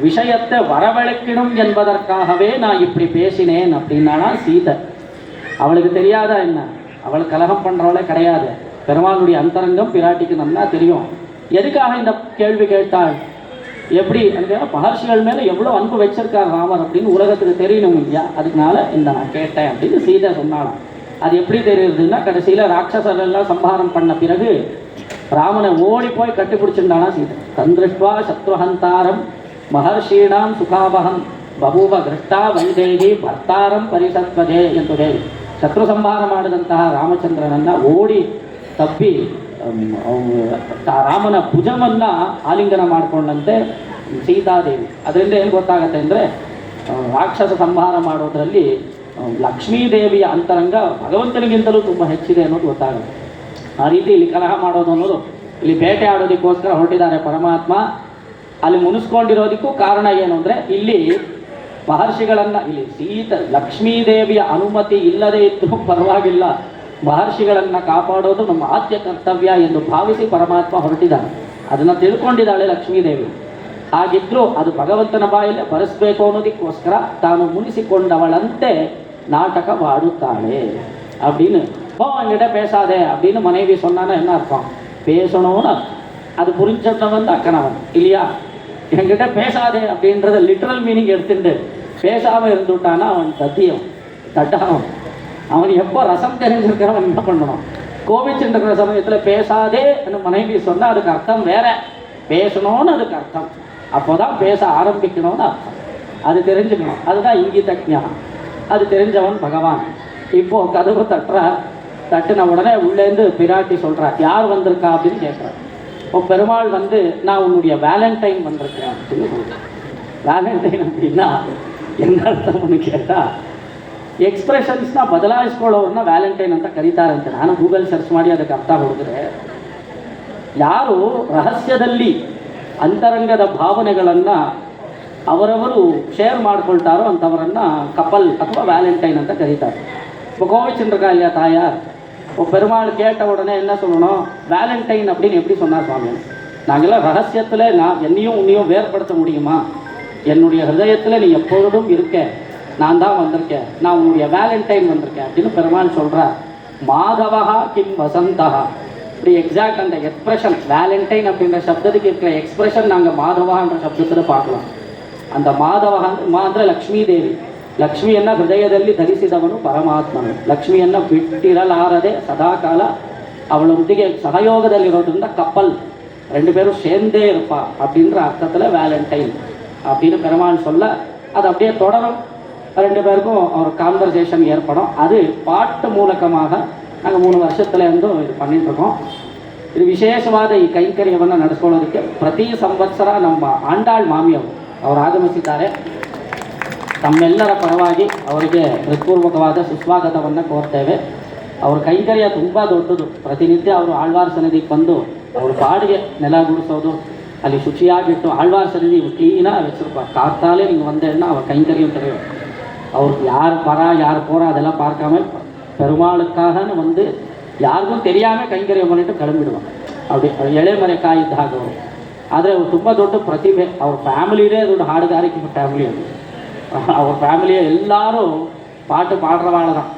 விஷயத்தை வரவழைக்கணும் என்பதற்காகவே நான் இப்படி பேசினேன் அப்படின்னானா சீதை. அவளுக்கு தெரியாதா என்ன, அவள் கலகம் பண்ணுறவளே கிடையாது. பெருமாளுடைய அந்தரங்கம் பிராட்டிக்கு நல்லா தெரியும். எதுக்காக இந்த கேள்வி கேட்டாள், எப்படி அந்த மகர்ஷிகள் மேலே எவ்வளோ அன்பு வச்சிருக்கார் ராமர் அப்படின்னு உலகத்துக்கு தெரியணும் இல்லையா, அதுக்குனால நான் கேட்டேன் அப்படின்னு சீதை சொன்னாலாம். அது எப்படி தெரியுதுன்னா, கடைசியில் ராட்சசர்கள்லாம் சம்ஹாரம் பண்ண பிறகு ராமனை ஓடி போய் கட்டிப்பிடிச்சிருந்தானா சீதை. தந்திருஷ்டுவா சத்ருஹந்தாரம் மகர்ஷீணாம் சுகாவகம் ಬಭೂವ ಗೃಷ್ಟಾ ವೈದೇಹಿ ಭರ್ತಾರಂ ಪರಿಸತ್ವಜೆ ಎಂದು ಹೇಳಿ ಶತ್ರು ಸಂಹಾರ ಮಾಡಿದಂತಹ ರಾಮಚಂದ್ರನನ್ನು ಓಡಿ ತಪ್ಪಿ ರಾಮನ ಭುಜವನ್ನು ಆಲಿಂಗನ ಮಾಡಿಕೊಂಡಂತೆ ಸೀತಾದೇವಿ. ಅದರಿಂದ ಏನು ಗೊತ್ತಾಗತ್ತೆ ಅಂದರೆ, ರಾಕ್ಷಸ ಸಂಹಾರ ಮಾಡೋದರಲ್ಲಿ ಲಕ್ಷ್ಮೀದೇವಿಯ ಅಂತರಂಗ ಭಗವಂತನಿಗಿಂತಲೂ ತುಂಬ ಹೆಚ್ಚಿದೆ ಅನ್ನೋದು ಗೊತ್ತಾಗುತ್ತೆ. ಆ ರೀತಿ ಇಲ್ಲಿ ಕಲಹ ಮಾಡೋದು ಅನ್ನೋದು, ಇಲ್ಲಿ ಬೇಟೆ ಆಡೋದಕ್ಕೋಸ್ಕರ ಹೊರಟಿದ್ದಾರೆ ಪರಮಾತ್ಮ. ಅಲ್ಲಿ ಮುನಿಸ್ಕೊಂಡಿರೋದಕ್ಕೂ ಕಾರಣ ಏನು ಅಂದರೆ, ಇಲ್ಲಿ ಮಹರ್ಷಿಗಳನ್ನು ಇಲ್ಲಿ ಲಕ್ಷ್ಮೀದೇವಿಯ ಅನುಮತಿ ಇಲ್ಲದೇ ಇದ್ದರೂ ಪರವಾಗಿಲ್ಲ, ಮಹರ್ಷಿಗಳನ್ನು ಕಾಪಾಡೋದು ನಮ್ಮ ಆದ್ಯ ಕರ್ತವ್ಯ ಎಂದು ಭಾವಿಸಿ ಪರಮಾತ್ಮ ಹೊರಟಿದ್ದಾನೆ. ಅದನ್ನು ತಿಳ್ಕೊಂಡಿದ್ದಾಳೆ ಲಕ್ಷ್ಮೀದೇವಿ. ಹಾಗಿದ್ರೂ ಅದು ಭಗವಂತನ ಬಾಯಲ್ಲಿ ಬರೆಸಬೇಕು ಅನ್ನೋದಕ್ಕೋಸ್ಕರ ತಾನು ಮುನಿಸಿಕೊಂಡವಳಂತೆ நாடகமாடுத்தாளே அப்படின்னு. என்கிட்ட பேசாதே அப்படின்னு மனைவி சொன்னான்னா என்ன அர்த்தம்? பேசணும்னு அது புரிஞ்சவன் அக்கனவன் இல்லையா. என்கிட்ட பேசாதே அப்படின்றத லிட்ரல் மீனிங் எடுத்துட்டு பேசாமல் இருந்துட்டானா அவன் தத்தியம் தட்டானவன். அவன் எப்போ ரசம் தெரிஞ்சிருக்கிறவன் என்ன பண்ணணும்? கோபிச்சுருக்கிற சமயத்தில் பேசாதே மனைவி சொன்னால் அதுக்கு அர்த்தம் வேற, பேசணும்னு அதுக்கு அர்த்தம். அப்போ தான் பேச ஆரம்பிக்கணும்னு அர்த்தம். அது தெரிஞ்சுக்கணும். அதுதான் இங்கித ஞானம். அது தெரிஞ்சவன் பகவான். இப்போது கதவு தட்டுன உடனே உள்ளேருந்து பிராட்டி சொல்கிறார், யார் வந்திருக்கா அப்படின்னு கேட்குறார். இப்போ பெருமாள் நான் உன்னுடைய வேலண்டைன் வந்திருக்கிறேன் அப்படின்னு சொல்கிறேன். வேலண்டைன் அப்படின்னா என்ன ಅರ್ಥವನ್ನು ಕೇட்டால், ಎಕ್ಸ್ಪ್ರೆಷನ್ಸ್ನ ಬದಲಾಯಿಸ್ಕೊಳ್ಳೋರನ್ನ ವ್ಯಾಲೆಂಟೈನ್ ಅಂತ ಕರೀತಾರಂತೆ. ನಾನು ಗೂಗಲ್ ಸರ್ಚ್ ಮಾಡಿ ಅದಕ್ಕೆ ಅರ್ಥ ಹುಡುಗಿದ್ರೆ, ಯಾರು ರಹಸ್ಯದಲ್ಲಿ ಅಂತರಂಗದ ಭಾವನೆಗಳನ್ನು ಅವರವರು ಶೇರ್ ಮಾಡ್ಕೊಳ್ತಾರೋ ಅಂಥವರನ್ನು ಕಪಲ್ ಅಥವಾ ವ್ಯಾಲೆಂಟೈன் ಅಂತ கரீತಾರೆ. இப்போ கோவிச்சுருக்கா இல்லையா தாயார், இப்போ பெருமாள் கேட்ட உடனே என்ன சொல்லணும்? வேலண்டைன் அப்படின்னு எப்படி சொன்னார் சுவாமி? நாங்கள்லாம் ரகசியத்தில் நான் என்னையும் உன்னையும் வேறுபடுத்த முடியுமா? என்னுடைய ஹிருதயத்தில் நீ எப்பொழுதும் இருக்க, நான் தான் வந்திருக்கேன், நான் உன்னுடைய வேலண்டைன் வந்திருக்கேன் அப்படின்னு பெருமாள் சொல்கிறார். மாதவஹா கிம் வசந்தஹா, இப்படி எக்ஸாக்ட் அந்த எக்ஸ்பிரஷன் வேலண்டைன் அப்படின்ற சப்தத்துக்கு இருக்கிற எக்ஸ்பிரஷன் நாங்கள் மாதவஹான்ற சப்தத்தில் பார்க்கலாம். அந்த ಮಾಧವ ಅಂದರೆ ಲಕ್ಷ್ಮೀದೇವಿ. ಲಕ್ಷ್ಮಿಯನ್ನು ಹೃದಯದಲ್ಲಿ ಧರಿಸಿದವನು ಪರಮಾತ್ಮನು. ಲಕ್ಷ್ಮಿಯನ್ನು ಬಿಟ್ಟಿರಲಾರದೆ ಸದಾಕಾಲ ಅವಳೊಂದಿಗೆ ಸಹಯೋಗದಲ್ಲಿರೋದ್ರಿಂದ கப்பல் 2 பேரும் சேர்ந்தே இருப்பா அப்படின்ற அர்த்தத்தில் வேலண்டைன் அப்படின்னு பெருமாள் சொல்ல, அது அப்படியே தொடரும். 2 பேருக்கும் ஒரு கான்வர்சேஷன் ஏற்படும். அது பாட்டு ಮೂಲಕமாக நாங்கள் 3 ವರ್ಷத்துலேருந்து இது பண்ணிட்டுருக்கோம். ಇದು ವಿಶೇಷವಾದ ಈ ಕೈಂಕರ್ಯವನ್ನು ನಡೆಸ್ಕೊಳ್ಳೋದಕ್ಕೆ ಪ್ರತಿ ಸಂವತ್ಸರ ನಮ್ಮ ಆಂಡಾಳ್ ಮಾಮಿಯವರು ಅವರು ಆಗಮಿಸಿದ್ದಾರೆ. ತಮ್ಮೆಲ್ಲರ ಪರವಾಗಿ ಅವರಿಗೆ ಹೃತ್ಪೂರ್ವಕವಾದ ಸುಸ್ವಾಗತವನ್ನು ಕೋರ್ತೇವೆ. ಅವ್ರ ಕೈಂಕರ್ಯ ತುಂಬ ದೊಡ್ಡದು. ಪ್ರತಿನಿತ್ಯ ಅವರು ಆಳ್ವಾರ್ ಸನ್ನಿಧಿಗೆ ಬಂದು ಅವ್ರ ಬಾಡಿಗೆ ನೆಲ ಗುಡಿಸೋದು, ಅಲ್ಲಿ ಶುಚಿಯಾಗಿಟ್ಟು ಆಳ್ವಾರ್ ಸನ್ನಿಧಿ ಕ್ಲೀನಾಗಿ வச்சிருப்பார். காத்தாலே நீங்கள் வந்தேன்னா அவர் கைங்கரியம் தெரியும். அவருக்கு யார் பரா யார் போகிறா அதெல்லாம் பார்க்காம பெருமாளுக்காகன்னு யாருக்கும் தெரியாமல் கைங்கரியம் பண்ணிட்டு கிளம்பிடுவாங்க. அப்படி ಎಳೆಮರೆ ಕಾಯಿದ್ದಾಗ ಅವರು. ಆದರೆ ಅವ್ರು ತುಂಬ ದೊಡ್ಡ ಪ್ರತಿಭೆ. ಅವ್ರ ಫ್ಯಾಮಿಲಿಯೇ ದೊಡ್ಡ ಹಾಡುಗಾರಿಕೆ ಫ್ಯಾಮಿಲಿ. ಅದು ಅವ್ರ ಫ್ಯಾಮಿಲಿಯ ಎಲ್ಲರೂ பாட்டு பாடுறவாள் தான்.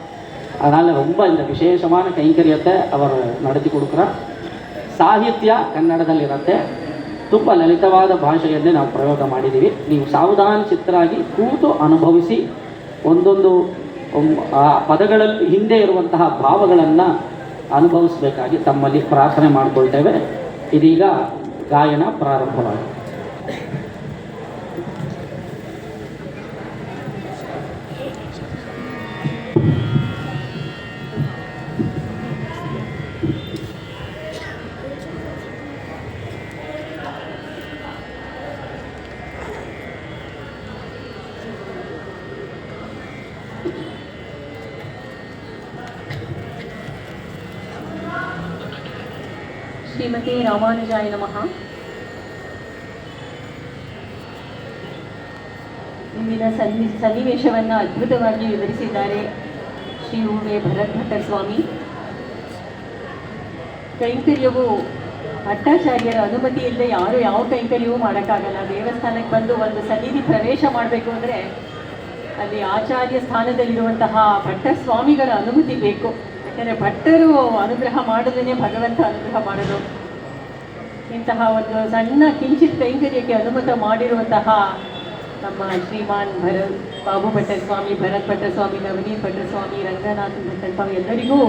அதனால் ரொம்ப இந்த விசேஷமான கைಂಕರ್ಯத்தை ಅವರು ನಡೆಸಿ கொடுக்குறார். ಸಾಹಿತ್ಯ ಕನ್ನಡದಲ್ಲಿರುತ್ತೆ. ತುಂಬ ಲಲಿತವಾದ ಭಾಷೆಯನ್ನೇ ನಾವು ಪ್ರಯೋಗ ಮಾಡಿದ್ದೀವಿ. ನೀವು ಸಾವಧಾನ ಚಿತ್ತರಾಗಿ ಕೂತು ಅನುಭವಿಸಿ ಒಂದೊಂದು ಆ ಪದಗಳಲ್ಲಿ ಹಿಂದೆ ಇರುವಂತಹ ಭಾವಗಳನ್ನು ಅನುಭವಿಸಬೇಕಾಗಿ ತಮ್ಮಲ್ಲಿ ಪ್ರಾರ್ಥನೆ ಮಾಡಿಕೊಳ್ತೇವೆ. ಇದೀಗ ಗಾಯನ ಪ್ರಾರಂಭವಾಗಿದೆ. ಶ್ರೀಮತಿ ರಾಮಾನುಜಾಯ ನಮಃ. ಇಂದಿನ ಸನ್ನಿವೇಶವನ್ನು ಅದ್ಭುತವಾಗಿ ವಿವರಿಸಿದ್ದಾರೆ ಶ್ರೀ ಊವೆ ಭರತ್ ಭಟ್ಟರ್ ಸ್ವಾಮಿ. ಕೈಂಕರ್ಯವು ಭಟ್ಟಾಚಾರ್ಯರ ಅನುಮತಿ ಇಲ್ಲದೆ ಯಾರು ಯಾವ ಕೈಂಕರ್ಯವೂ ಮಾಡೋಕ್ಕಾಗಲ್ಲ. ದೇವಸ್ಥಾನಕ್ಕೆ ಬಂದು ಒಂದು ಸನ್ನಿಧಿ ಪ್ರವೇಶ ಮಾಡಬೇಕು ಅಂದರೆ ಅಲ್ಲಿ ಆಚಾರ್ಯ ಸ್ಥಾನದಲ್ಲಿರುವಂತಹ ಭಟ್ಟರ್ ಸ್ವಾಮಿಗಳ ಅನುಮತಿ ಬೇಕು. ಯಾಕೆಂದರೆ ಭಟ್ಟರು ಅನುಗ್ರಹ ಮಾಡೋದೇ ಭಗವಂತ ಅನುಗ್ರಹ ಮಾಡೋದು. ಇಂತಹ ಒಂದು ಸಣ್ಣ ಕಿಂಚಿತ್ ಕೈಂಕರ್ಯಕ್ಕೆ ಅನುಮತ ಮಾಡಿರುವಂತಹ ನಮ್ಮ ಶ್ರೀಮಾನ್ ಬಾಬು ಭಟ್ಟರ್ ಸ್ವಾಮಿ, ಭರತ್ ಭಟ್ಟರ್ ಸ್ವಾಮಿ, ನವನೀತ್ ಭಟ್ಟರ್ ಸ್ವಾಮಿ, ರಂಗನಾಥ್ ಭಟ್ಟರ್ ಸ್ವಾಮಿ ಎಲ್ಲರಿಗೂ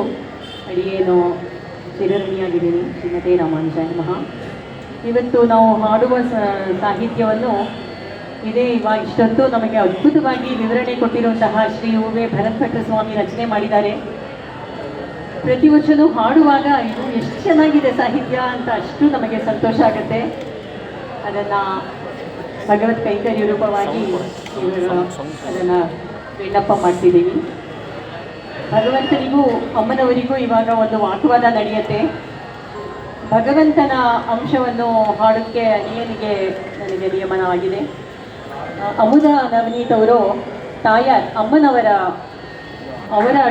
ಅಡಿಯೇನು ಚಿರಋಣಿಯಾಗಿದ್ದೀನಿ. ಶ್ರೀಮತಿ ರಾಮಾನುಜಾಯ ನಮಃ. ಇವತ್ತು ನಾವು ಹಾಡುವ ಸಾಹಿತ್ಯವನ್ನು ಇವಾಗ ಇಷ್ಟೊತ್ತು ನಮಗೆ ಅದ್ಭುತವಾಗಿ ವಿವರಣೆ ಕೊಟ್ಟಿರುವಂತಹ ಶ್ರೀ ಊವೆ ಭರತ್ ಭಟ್ಟರ್ ಸ್ವಾಮಿ ರಚನೆ ಮಾಡಿದ್ದಾರೆ. ಪ್ರತಿ ವರ್ಷವೂ ಹಾಡುವಾಗ ಇದು ಎಷ್ಟು ಚೆನ್ನಾಗಿದೆ ಸಾಹಿತ್ಯ ಅಂತ ಅಷ್ಟು ನಮಗೆ ಸಂತೋಷ ಆಗುತ್ತೆ. ಅದನ್ನು ಭಗವತ್ ಕೈಂಕರ್ಯ ರೂಪವಾಗಿ ಅದನ್ನು ವಿಣ್ಣಪ್ಪ ಮಾಡ್ತಿದ್ದೀವಿ. ಭಗವಂತನಿಗೂ ಅಮ್ಮನವರಿಗೂ ಇವಾಗ ಒಂದು ವಾಗ್ವಾದ ನಡೆಯುತ್ತೆ. ಭಗವಂತನ ಅಂಶವನ್ನು ಹಾಡೋಕ್ಕೆ ನನಗೆ ನಿಯಮನವಾಗಿದೆ. ಅಮುದ ನವನೀತ್ ಅವರು ತಾಯಾರ್ ಅಮ್ಮನವರ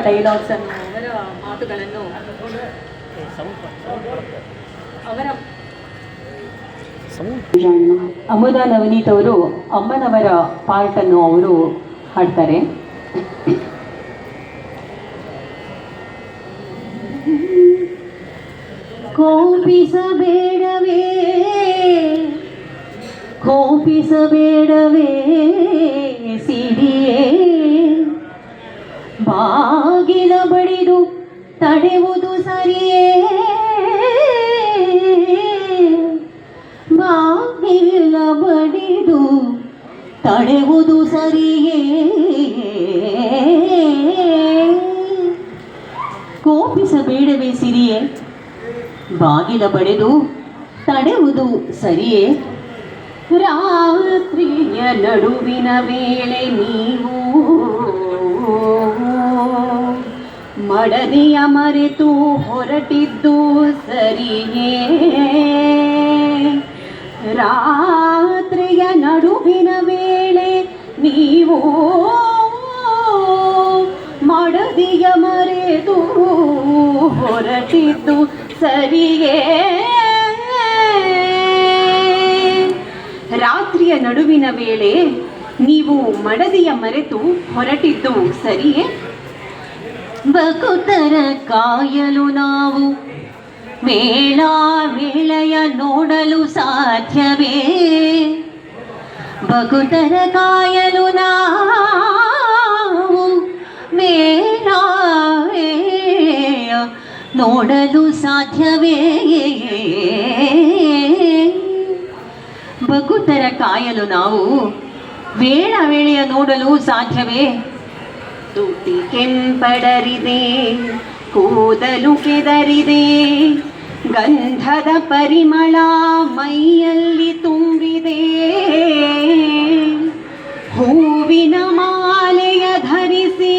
ಡೈಲಾಗ್ಸನ್ನು, ಅವರ ಮಾತುಗಳನ್ನು, ಅಮುದ ನವನೀತ್ ಅವರು ಅಮ್ಮನವರ ಪಾರ್ಟನ್ನು ಅವರು ಹಾಡ್ತಾರೆ. ಕೋಪಿಸಬೇಡವೇ ಸಿರಿಯೇ, ಬಾಗಿಲ ಬಡಿದು ತಡೆಯುವುದು ಸರಿಯೇ, ಬಾಗಿಲ ಬಡಿದು ತಡೆಯುವುದು ಸರಿಯೇ. ಕೋಪಿಸಬೇಡವೇ ಸಿರಿಯೇ, ಬಾಗಿಲ ಬಡಿದು ತಡೆಯುವುದು ಸರಿಯೇ. ರಾತ್ರಿಯ ನಡುವಿನ ವೇಳೆ ನೀವು ಮಡದಿಯ ಮರೆತು ಹೊರಟಿದ್ದು ಸರಿಯೇ. ರಾತ್ರಿಯ ನಡುವಿನ ವೇಳೆ ನೀವು ಮಡದಿಯ ಮರೆತು ಹೊರಟಿದ್ದು ಸರಿಯೇ. ರಾತ್ರಿಯ ನಡುವಿನ ವೇಳೆ ನೀವು ಮಡದಿಯ ಮರೆತು ಹೊರಟಿದ್ದು ಸರಿಯೇ. ಬಕುತರ ಕಾಯಲು ನಾವು ವೇಳೆಯ ನೋಡಲು ಸಾಧ್ಯವೇ. ಬಕುತರ ಕಾಯಲು ನಾವು ವೇಳೆಯ ನೋಡಲು ಸಾಧ್ಯವೇ. ಬಕುತರ ಕಾಯಲು ನಾವು ವೇಳೆಯ ನೋಡಲು ಸಾಧ್ಯವೇ. ತುಟಿ ಕೆಂಪಡರಿದೆ, ಕೂದಲು ಕೆದರಿದೆ, ಗಂಧದ ಪರಿಮಳ ಮೈಯಲ್ಲಿ ತುಂಬಿದೆ. ಹೂವಿನ ಮಾಲೆಯ ಧರಿಸಿ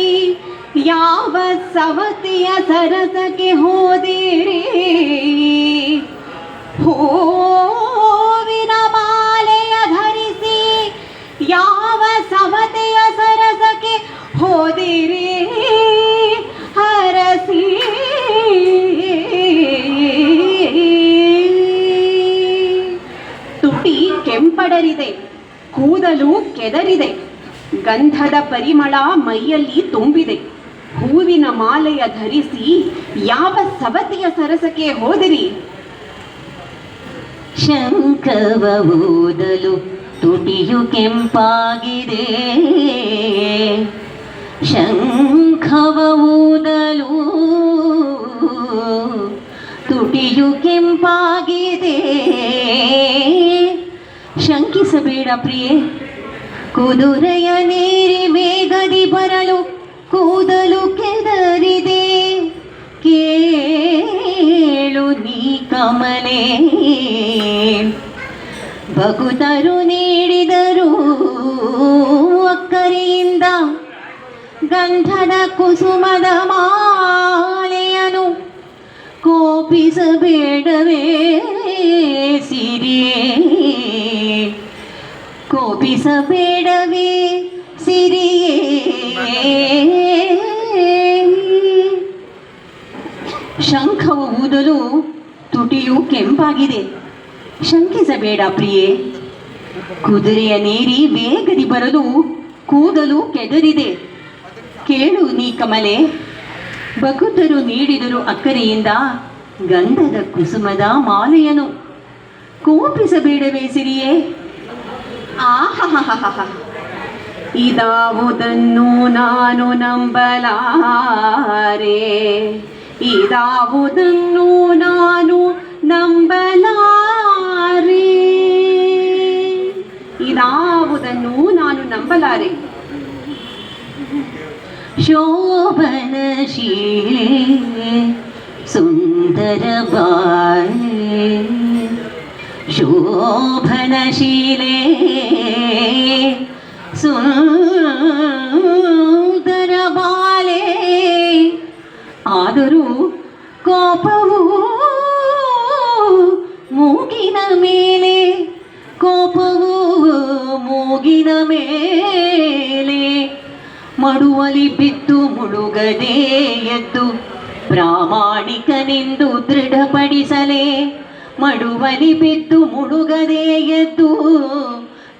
ಯಾವ ಸವತಿಯ ಸರಸಕ್ಕೆ ಹೋದಿರಿ. ಹೂವಿನ ಮಾಲೆಯ ಧರಿಸಿ ಯಾವ ಸವತಿಯ ಸರಸಕ್ಕೆ ಹೋದಿರಿ. ಹರಸಿ ತುಟಿ ಕೆಂಪಡರಿದೆ, ಕೂದಲು ಕೆದರಿದೆ, ಗಂಧದ ಪರಿಮಳ ಮೈಯಲ್ಲಿ ತುಂಬಿದೆ. ಹೂವಿನ ಮಾಲೆಯ ಧರಿಸಿ ಯಾವ ಸವತಿಯ ಸರಸಕ್ಕೆ ಹೋದಿರಿ? ಶಂಖವ ಊದಲು ತುಟಿಯು ಕೆಂಪಾಗಿದೆ, ಶಂಖವ ಊದಲು ತುಟಿಯು ಕೆಂಪಾಗಿದೆ. ಶಂಕಿಸಬೇಡ ಪ್ರಿಯೆ, ಕುದುರೆಯ ನೀರಿ ವೇಗದಿ ಬರಲು ಕೂದಲು ಕೆದರಿದೆ. ಕೇಳು ನೀ ಕಮಲೆ, ಭಕುತರು ನೀಡಿದರು ಅಕ್ಕರೆಯಿಂದ ಗಂಧದ ಕುಸುಮದ ಮಾಲೆಯನು. ಕೋಪಿಸಬೇಡವೇ ಸಿರಿಯೇ, ಕೋಪಿಸಬೇಡವೇ ಸಿರಿಯೇ. ಶಂಖವು ಊದಲು ತುಟಿಯು ಕೆಂಪಾಗಿದೆ, ಶಂಕಿಸಬೇಡ ಪ್ರಿಯೆ. ಕುದುರೆಯ ನೀರಿ ವೇಗದಿ ಬರಲು ಕೂದಲು ಕೆದರಿದೆ. ಕೇಳು ನೀ ಕಮಲೆ, ಭಕುತರು ನೀಡಿದರು ಅಕ್ಕರೆಯಿಂದ ಗಂಧದ ಕುಸುಮದ ಮಾಲೆಯನು. ಕೋಪಿಸಬೇಡವೇ ಸಿರಿಯೇ. ಆಹಾ, ಇದಾವುದನ್ನು ನಾನು ನಂಬಲಾರೆ, ಇದಾವುದನ್ನು ನಾನು ನಂಬಲಾರೆ, ಇದಾವುದನ್ನು ನಾನು ನಂಬಲಾರೆ. ಶೋಭನಶೀಲೆ ಸುಂದರ ಬಾಳೆ, ಶೋಭನಶೀಲೆ ಸುಂದರ ಬಾಲೆ. ಆದರೂ ಕೋಪವು ಮೂಗಿನ ಮೇಲೆ, ಕೋಪವು ಮೂಗಿನ ಮೇಲೆ. ಮಡುವಲಿ ಬಿದ್ದು ಮುಳುಗದೆ ಎದ್ದು ಪ್ರಾಮಾಣಿಕನೆಂದು ದೃಢಪಡಿಸಲೇ, ಮಡುವಲಿ ಬಿದ್ದು ಮುಳುಗದೆ ಎದ್ದು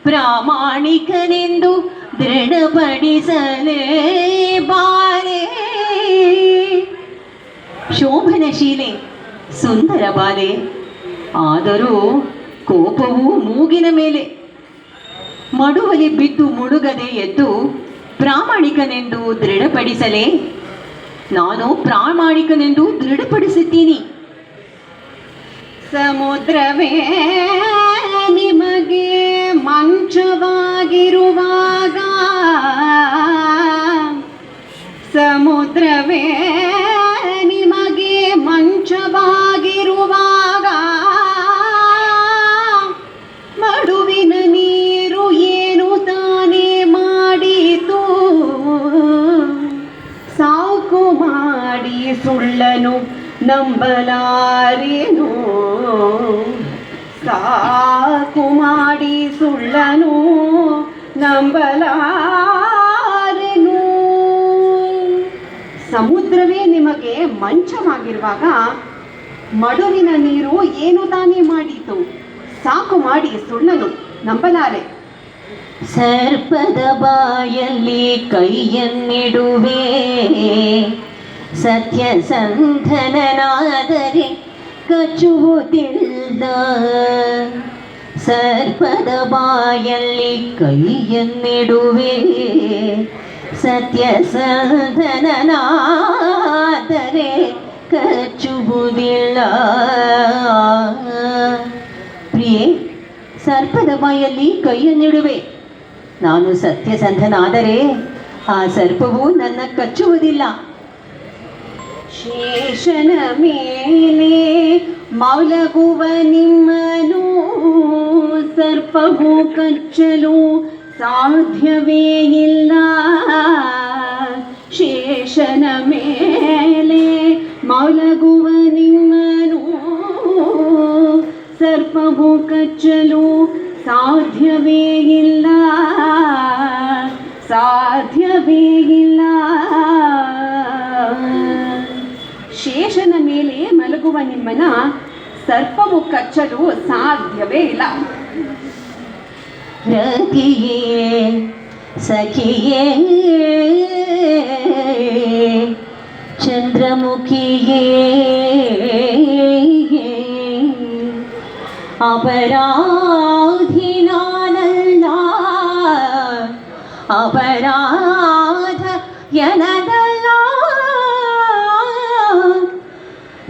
ಪ್ರಾಮಾಣಿಕನೆಂದು ದೃಢಪಡಿಸಲೇ ಬಾಲೆ. ಶೋಭನಶೀಲೆ ಸುಂದರ ಬಾಲೆ, ಆದರೂ ಕೋಪವು ಮೂಗಿನ ಮೇಲೆ. ಮಡುವಲಿ ಬಿದ್ದು ಮುಳುಗದೆ ಎದ್ದು ಪ್ರಾಮಾಣಿಕನೆಂದು ದೃಢಪಡಿಸಲೇ, ನಾನು ಪ್ರಾಮಾಣಿಕನೆಂದು ದೃಢಪಡಿಸುತ್ತೀನಿ. ಸಮುದ್ರವೇ ನಿಮಗೆ ಮಂಚವಾಗಿರುವಾಗ, ಸಮುದ್ರವೇ ನಿಮಗೆ ಮಂಚವಾಗಿರುವಾಗ, ಮಡುವಿನ ನೀರು ಏನು ತಾನೇ ಮಾಡಿತು? ಸಾಕು ಮಾಡಿ ಸುಳ್ಳನು ನಂಬಲಾರೇನು, ಸಾಕು ಮಾಡಿ ಸುಳ್ಳನು ನಂಬಲಾರೆನು. ಸಮುದ್ರವೇ ನಿಮಗೆ ಮಂಚವಾಗಿರುವಾಗ ಮಡುವಿನ ನೀರು ಏನು ತಾನೇ ಮಾಡಿತು? ಸಾಕು ಮಾಡಿ ಸುಳ್ಳನು ನಂಬಲಾರೆ. ಸರ್ಪದ ಬಾಯಲ್ಲಿ ಕೈಯನ್ನಿಡುವೆ, ಸತ್ಯಸಂಧನನಾದರೆ ಕಚ್ಚುವುದಿಲ್ಲ. ಸರ್ಪದ ಬಾಯಲ್ಲಿ ಕೈಯನ್ನಿಡುವೆ, ಸತ್ಯಸಂಧನನಾದರೆ ಕಚ್ಚುವುದಿಲ್ಲ. ಪ್ರಿಯೆ, ಸರ್ಪದ ಬಾಯಲ್ಲಿ ಕೈಯನ್ನಿಡುವೆ, ನಾನು ಸತ್ಯಸಂಧನಾದರೆ ಆ ಸರ್ಪವು ನನ್ನ ಕಚ್ಚುವುದಿಲ್ಲ. ಶೇಷನ ಮೇಲೆ ಮಲಗುವ ನಿಮ್ಮನು ಸರ್ಪವು ಕಚ್ಚಲು ಸಾಧ್ಯವೇ ಇಲ್ಲ. ಶೇಷನ ಮೇಲೆ ಮಲಗುವ ನಿಮ್ಮನು ಸರ್ಪವು ಕಚ್ಚಲು ಸಾಧ್ಯವೇ ಇಲ್ಲ, ಸಾಧ್ಯವೇ ಇಲ್ಲ. ಶೇಷನ ಮೇಲೆ ಮಲಗುವ ನಿಮ್ಮನ ಸರ್ಪವು ಕಚ್ಚಲು ಸಾಧ್ಯವೇ ಇಲ್ಲ. ರತಿಯೇ ಸಖಿಯೇ ಚಂದ್ರಮುಖಿಯೇ ಅಪರಾಧಿ ನಾನಲ್ಲ, ಅಪರಾಧ ಎನದಲ್ಲ.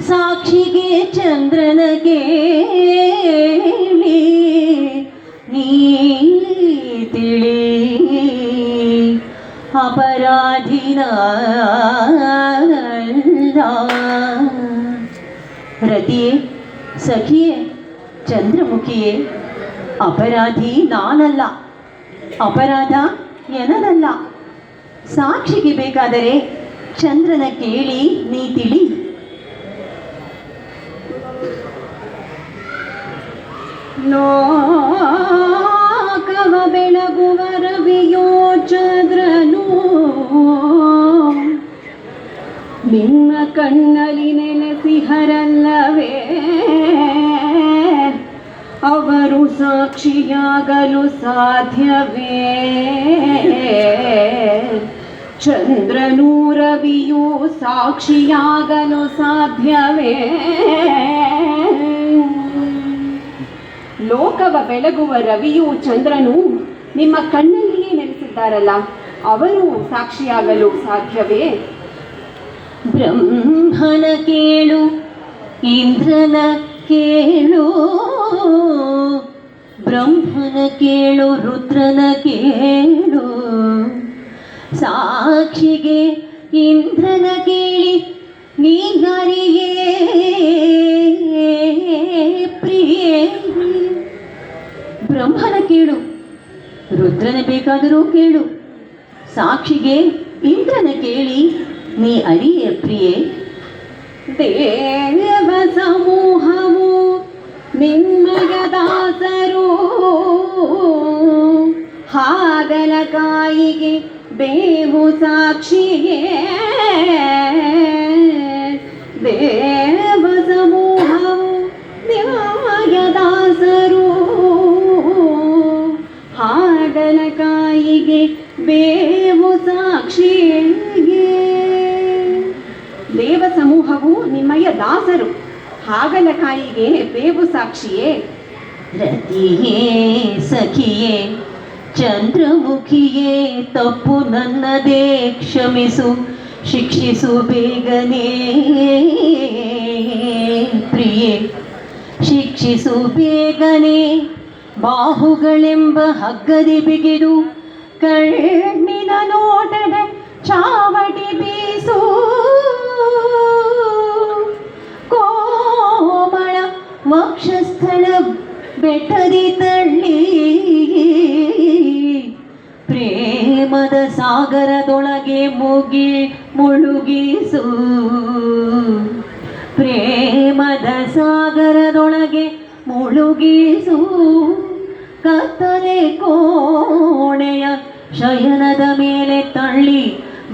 ಸಾಕ್ಷಿಗೆ ಚಂದ್ರನ ಕೇಳಿ ನೀ ತಿಳಿ, ಅಪರಾಧಿನ ರತಿಯೇ, ಸಖಿಯೇ, ಚಂದ್ರಮುಖಿಯೇ, ಅಪರಾಧಿ ನಾನಲ್ಲ, ಅಪರಾಧ ಎನದಲ್ಲ. ಸಾಕ್ಷಿಗೆ ಬೇಕಾದರೆ ಚಂದ್ರನ ಕೇಳಿ ನೀ ತಿಳಿ. ಲೋಕವ ಬೆಳಗುವ ರವಿಯೋ ಚಂದ್ರನು, ನಿನ್ನ ಕಣ್ಣಲ್ಲಿ ನೆಲೆಸಿಹರಲ್ಲವೇ ಅವರು ಸಾಕ್ಷಿಯಾಗಲು ಸಾಧ್ಯವೇ? ಚಂದ್ರನೂ ರವಿಯೂ ಸಾಕ್ಷಿಯಾಗಲು ಸಾಧ್ಯವೇ? ಲೋಕವ ಬೆಳಗುವ ರವಿಯು ಚಂದ್ರನು ನಿಮ್ಮ ಕಣ್ಣಲ್ಲಿಯೇ ನೆಲೆಸಿದ್ದಾರಲ್ಲ, ಅವರು ಸಾಕ್ಷಿಯಾಗಲು ಸಾಧ್ಯವೇ? ಬ್ರಹ್ಮನ ಕೇಳು, ಇಂದ್ರನ ಕೇಳು, ಬ್ರಹ್ಮನ ಕೇಳು, ರುದ್ರನ ಕೇಳು. ಸಾಕ್ಷಿಗೆ ಇಂದ್ರನ ಕೇಳಿ ನೀಗರಿಯೇ ಪ್ರಿಯೇ. ಬ್ರಹ್ಮನ ಕೇಳು, ರುದ್ರನ ಬೇಕಾದರೂ ಕೇಳು, ಸಾಕ್ಷಿಗೆ ಇಂದ್ರನ ಕೇಳಿ ನೀ ಅರಿಯೇ ಪ್ರಿಯೇ. ದೇವ ಸಮೂಹವು ನಿಮ್ಮಯ ದಾಸರು, ಹಾಗಲಕಾಯಿಗೆ ಬೇವು ಸಾಕ್ಷಿಯೇ. ದೇವ ಸಮೂಹವು ನಿಮ್ಮಯ ದಾಸರು, ಹಾಗಲಕಾಯಿಗೆ ಬೇವು ಸಾಕ್ಷಿಯೇ. ದೇವ ಸಮೂಹವು ನಿಮ್ಮಯ್ಯ ದಾಸರು, ಹಾಗಲಕಾಯಿಗೆ ಬೇವು ಸಾಕ್ಷಿಯೇ. ರತಿಯೇ, ಸಖಿಯೇ, ಚಂದ್ರಮುಖಿಯೇ, ತಪ್ಪು ನನ್ನದೇ, ಕ್ಷಮಿಸು, ಶಿಕ್ಷಿಸು ಬೇಗನೆ ಪ್ರಿಯೆ, ಶಿಕ್ಷಿಸು ಬೇಗನೆ. ಬಾಹುಗಳೆಂಬ ಹಗ್ಗದಿ ಬಿಗಿದು ಕಣ್ಣಿನ ನೋಟದ ಚಾವಟಿ ಬೀಸು, ಕೋಮಳ ವಕ್ಷಸ್ಥಳ ಬೆಟ್ಟದಿ ತಳ್ಳಿ, ಪ್ರೇಮದ ಸಾಗರದೊಳಗೆ ಮುಳುಗಿಸು, ಪ್ರೇಮದ ಸಾಗರದೊಳಗೆ ಮುಳುಗಿಸು. ಕತ್ತಲೆ ಕೋಣೆಯ ಶಯನದ ಮೇಲೆ ತಳ್ಳಿ,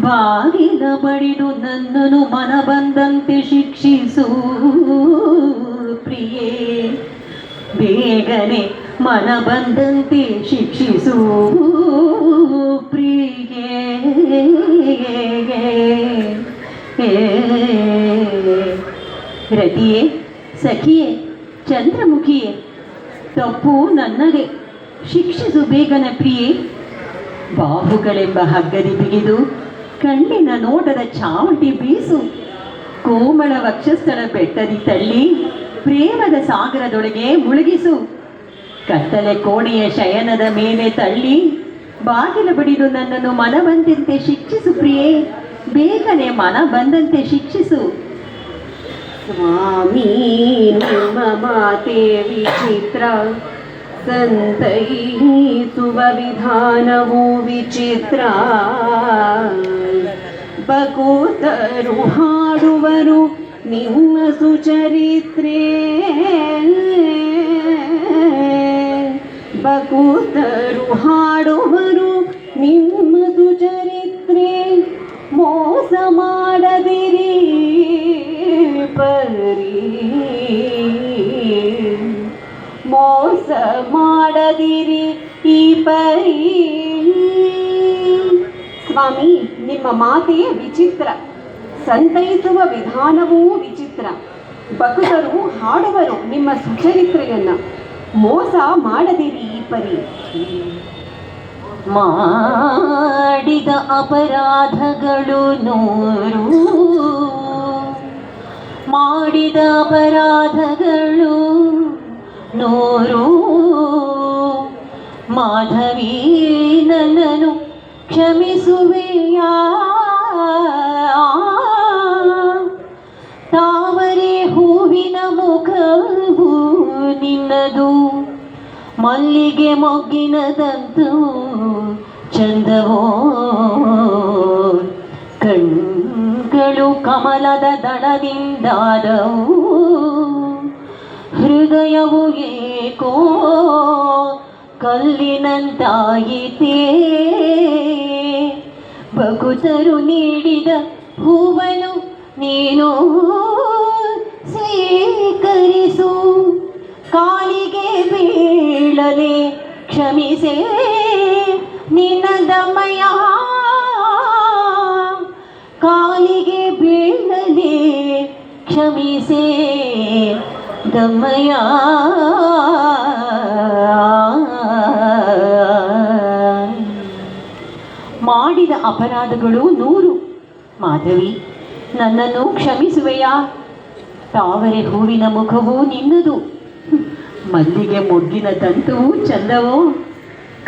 ಬಾಗಿಲ ಬಡಿದು ನನ್ನನ್ನು ಮನ ಬಂದಂತೆ ಶಿಕ್ಷಿಸು ಪ್ರಿಯೇ. ಬೇಗನೆ ಮನ ಬಂದಂತೆ ಶಿಕ್ಷಿಸು ಪ್ರಿಯೇ. ರತಿಯೇ, ಸಖಿಯೇ, ಚಂದ್ರಮುಖಿಯೇ, ತಪ್ಪು ನನ್ನದೇ, ಶಿಕ್ಷಿಸು ಬೇಗನೆ ಪ್ರಿಯೇ. ಬಾಹುಗಳೆಂಬ ಹಗ್ಗದಿ ಬಿಗಿದು ಕಣ್ಣಿನ ನೋಟದ ಚಾವಟಿ ಬೀಸು, ಕೋಮಳ ವಕ್ಷಸ್ಥಳ ಬೆಟ್ಟದಿ ತಳ್ಳಿ, ಪ್ರೇಮದ ಸಾಗರದೊಳಗೆ ಮುಳುಗಿಸು. ಕತ್ತಲೆ ಕೋಣೆಯ ಶಯನದ ಮೇಲೆ ತಳ್ಳಿ, ಬಾಗಿಲ ಬಡಿದು ನನ್ನನ್ನು ಮನ ಬಂದಂತೆ ಶಿಕ್ಷಿಸು ಪ್ರಿಯೇ. ಬೇಗನೆ ಮನ ಬಂದಂತೆ ಶಿಕ್ಷಿಸು. ಸ್ವಾಮಿ ನಿಮ್ಮ ಮಾತೆ ವಿಚಿತ್ರ, ಸಂತೈಸುವ ವಿಧಾನವು ವಿಚಿತ್ರ. ಬಕೂತರು ಹಾಡುವರು ನಿಮ್ಮ ಸುಚರಿತ್ರೆ, ಬಕೂತರು ಹಾಡುವರು ನಿಮ್ಮ ಸುಚರಿತ್ರೆ. ಮೋಸ ಮಾಡದಿರಿ ಪರಿ, ಮೋಸ ಮಾಡದಿರಿ ಈ ಪರಿ. ಸ್ವಾಮಿ, ನಿಮ್ಮ ಮಾತೇ ವಿಚಿತ್ರ, ಸಂತೈಸುವ ವಿಧಾನವೂ ವಿಚಿತ್ರ. ಭಕ್ತರು ಹಾಡುವರು ನಿಮ್ಮ ಸುಚರಿತ್ರೆಯನ್ನ, ಮೋಸ ಮಾಡದಿರಿ ಈ ಪರಿ. ಮಾಡಿದ ಅಪರಾಧಗಳು 100, ಮಾಡಿದ ಅಪರಾಧಗಳು 100. ಮಾಧವಿ ನನ್ನನ್ನು ಕ್ಷಮಿಸುವೆಯಾ? ತಾವರೆ ಹೂವಿನ ಮುಖವು ನಿನ್ನದು, ಮಲ್ಲಿಗೆ ಮೊಗ್ಗಿನದಂತೂ ಚಂದವೋ. ಕಣ್ಗಳು ಕಮಲದ ದಳದಿಂದಾದವು, ಹೃದಯವು ಏಕೋ ಕಲ್ಲಿನಂತಾಯಿತೇ. ಭಕ್ತರು ನೀಡಿದ ಹೂವನ್ನು ನೀನು ಸ್ವೀಕರಿಸು, ಕಾಲಿಗೆ ಬೀಳಲೆ ಕ್ಷಮಿಸೆ ನಿನ್ನ ದಮಯ. ಕಾಲಿಗೆ ಬೀಳಲೆ ಕ್ಷಮಿಸೆ ದಮಯ. ಮಾಡಿದ ಅಪರಾಧಗಳು 100. ಮಾಧವಿ ನನ್ನನ್ನು ಕ್ಷಮಿಸುವೆಯಾ? ತಾವರೆ ಹೂವಿನ ಮುಖವೂ ನಿನ್ನದು, ಮಲ್ಲಿಗೆ ಮೊಗ್ಗಿನ ದಂತವೂ ಚಂದವೋ.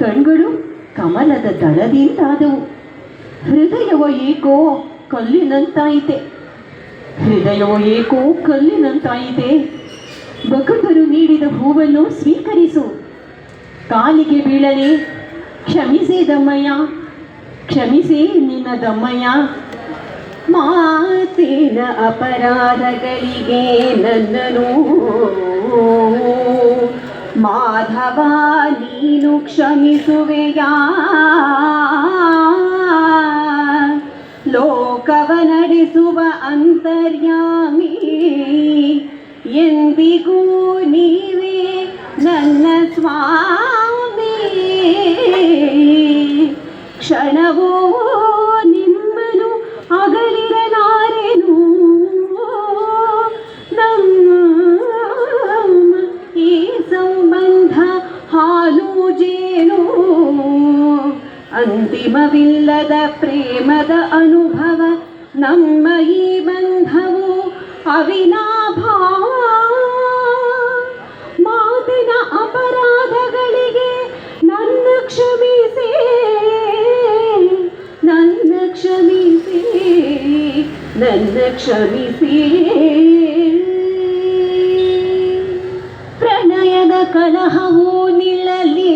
ಕಣ್ಗಳು ಕಮಲದ ದಳದಿಂದಾದವು, ಹೃದಯವೋ ಏಕೋ ಕಲ್ಲಿನಂತಾಯಿತೆ. ಹೃದಯವೋ ಏಕೋ ಕಲ್ಲಿನಂತಾಯಿತೆ. ಭಕ್ತರು ನೀಡಿದ ಹೂವನ್ನು ಸ್ವೀಕರಿಸು, ಕಾಲಿಗೆ ಬೀಳಲೆ ಕ್ಷಮಿಸೆ ದಮ್ಮಯ್ಯ, ಕ್ಷಮಿಸೆ ನಿನ್ನ ದಮ್ಮಯ್ಯ. ಮಾತಿನ ಅಪರಾಧಗಳಿಗೆ ನನ್ನನು ಮಾಧವ ನೀನು ಕ್ಷಮಿಸುವೆಯಾ? ಲೋಕವ ನಡೆಸುವ ಅಂತರ್ಯಾಮಿ, ಎಂದಿಗೂ ನೀವೇ ನನ್ನ ಸ್ವಾಮಿ. ಕ್ಷಣವೂ ನಿಮ್ಮನು ಅಗಲಿರಲಾರೆನು, ನಮ್ಮ ಈ ಸಂಬಂಧ ಹಾಲು ಜೇನು. ಅಂತಿಮವಿಲ್ಲದ ಪ್ರೇಮದ ಅನುಭವ, ನಮ್ಮ ಈ ಬಂಧವು ಅವಿನಾಭಾವ. ಮಾತಿನ ಅಪರಾಧಗಳಿಗೆ ನನ್ನ ಕ್ಷಮಿಸೆ, ನನ್ನ ಕ್ಷಮಿಸೆ, ನನ್ನ ಕ್ಷಮಿಸೆ. ಪ್ರಣಯದ ಕಲಹವು ನಿಲ್ಲಲಿ,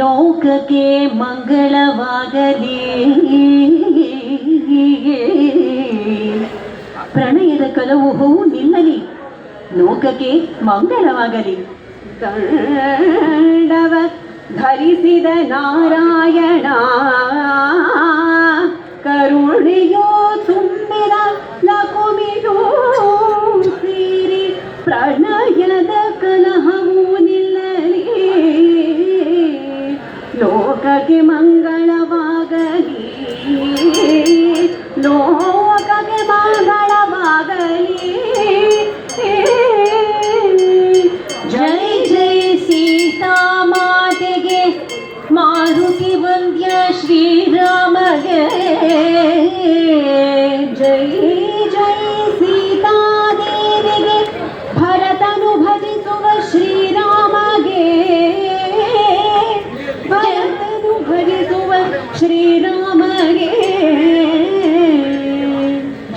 ಲೋಕಕ್ಕೆ ಮಂಗಳವಾಗಲಿ. ಪ್ರಣಯದ ಕಲಹವು ನಿಲ್ಲಲಿ, ಲೋಕಕ್ಕೆ ಮಂಗಳವಾಗಲಿ. ದಂಡವ ಧರಿಸಿದ ನಾರಾಯಣ, ಕರುಣೆಯೋ ತುಂಬಿದ ಲಕುಮಿಯೋ ಸೇರಿ, ಪ್ರಣಯದ ಕಲಹವು ನಿಲ್ಲಲಿ, ಲೋಕಕ್ಕೆ ಮಂಗಳವಾಗಲಿ, ಲೋಕಕ್ಕೆ ಮಂಗಳವಾಗಲಿ. ಜೈ ಜೈ ಸೀತಾ ಮಾತೆಗೆ, ಮಾರುತಿ ವಂದ್ಯ ಶ್ರೀರಾಮಗೆ. ಜೈ ಜೈ ಸೀತಾದೇವಿಗೆ, ಭರತನು ಭಜಿಸುವ ಶ್ರೀರಾಮಗೆ. ಭರತನು ಭಜಿಸುವ ಶ್ರೀರಾಮಗೆ.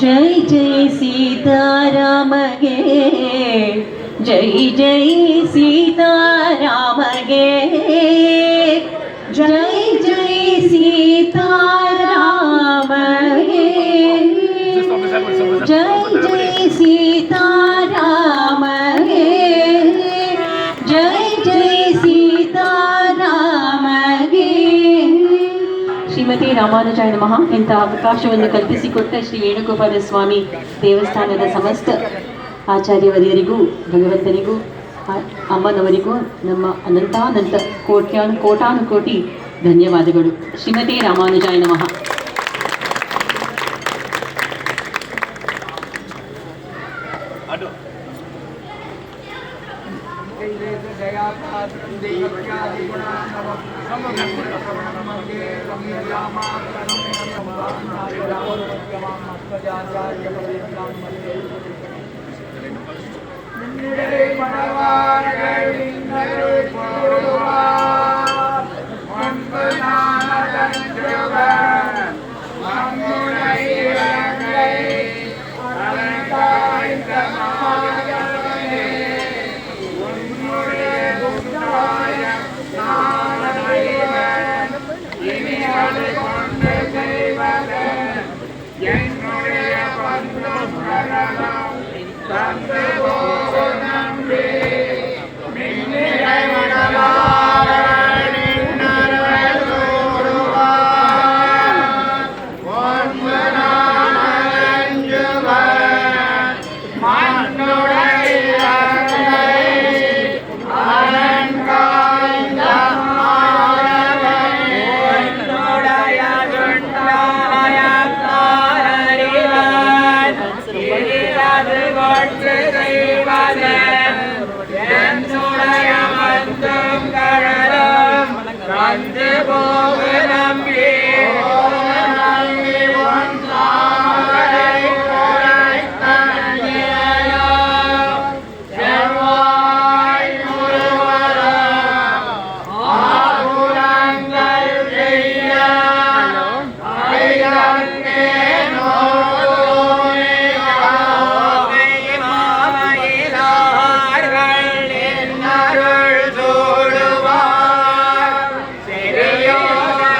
ಜೈ ಜೈ ಸೀತಾರಾಮಗೆ, ಜೈ ಜೈ ಸೀತಾರಾಮಗೆ. ಜೈ ಜೈ ಸೀತಾರಾಮಗೆ, ಜೈ ಜೈ ಸೀತಾರಾಮಗೆ, ಜೈ ಜೈ ಸೀತಾರಾಮಗೆ. ಶ್ರೀಮತಿ ರಾಮಾನುಜಾಯ ನಮಃ. ಇಂಥ ಅವಕಾಶವನ್ನು ಕಲ್ಪಿಸಿಕೊಟ್ಟ ಶ್ರೀ ವೇಣುಗೋಪಾಲ ಸ್ವಾಮಿ ದೇವಸ್ಥಾನದ ಸಮಸ್ತ ಆಚಾರ್ಯವರಿಯರಿಗೂ, ಭಗವಂತನಿಗೂ, ಅಮ್ಮನವರಿಗೂ ನಮ್ಮ ಅನಂತಾನಂತ ಕೋಟ್ಯಾನು ಕೋಟಿ ಧನ್ಯವಾದಗಳು. ಶ್ರೀಮತಿ ರಾಮಾನುಜಾಯ ನಮಃ. Serio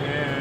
Yeah.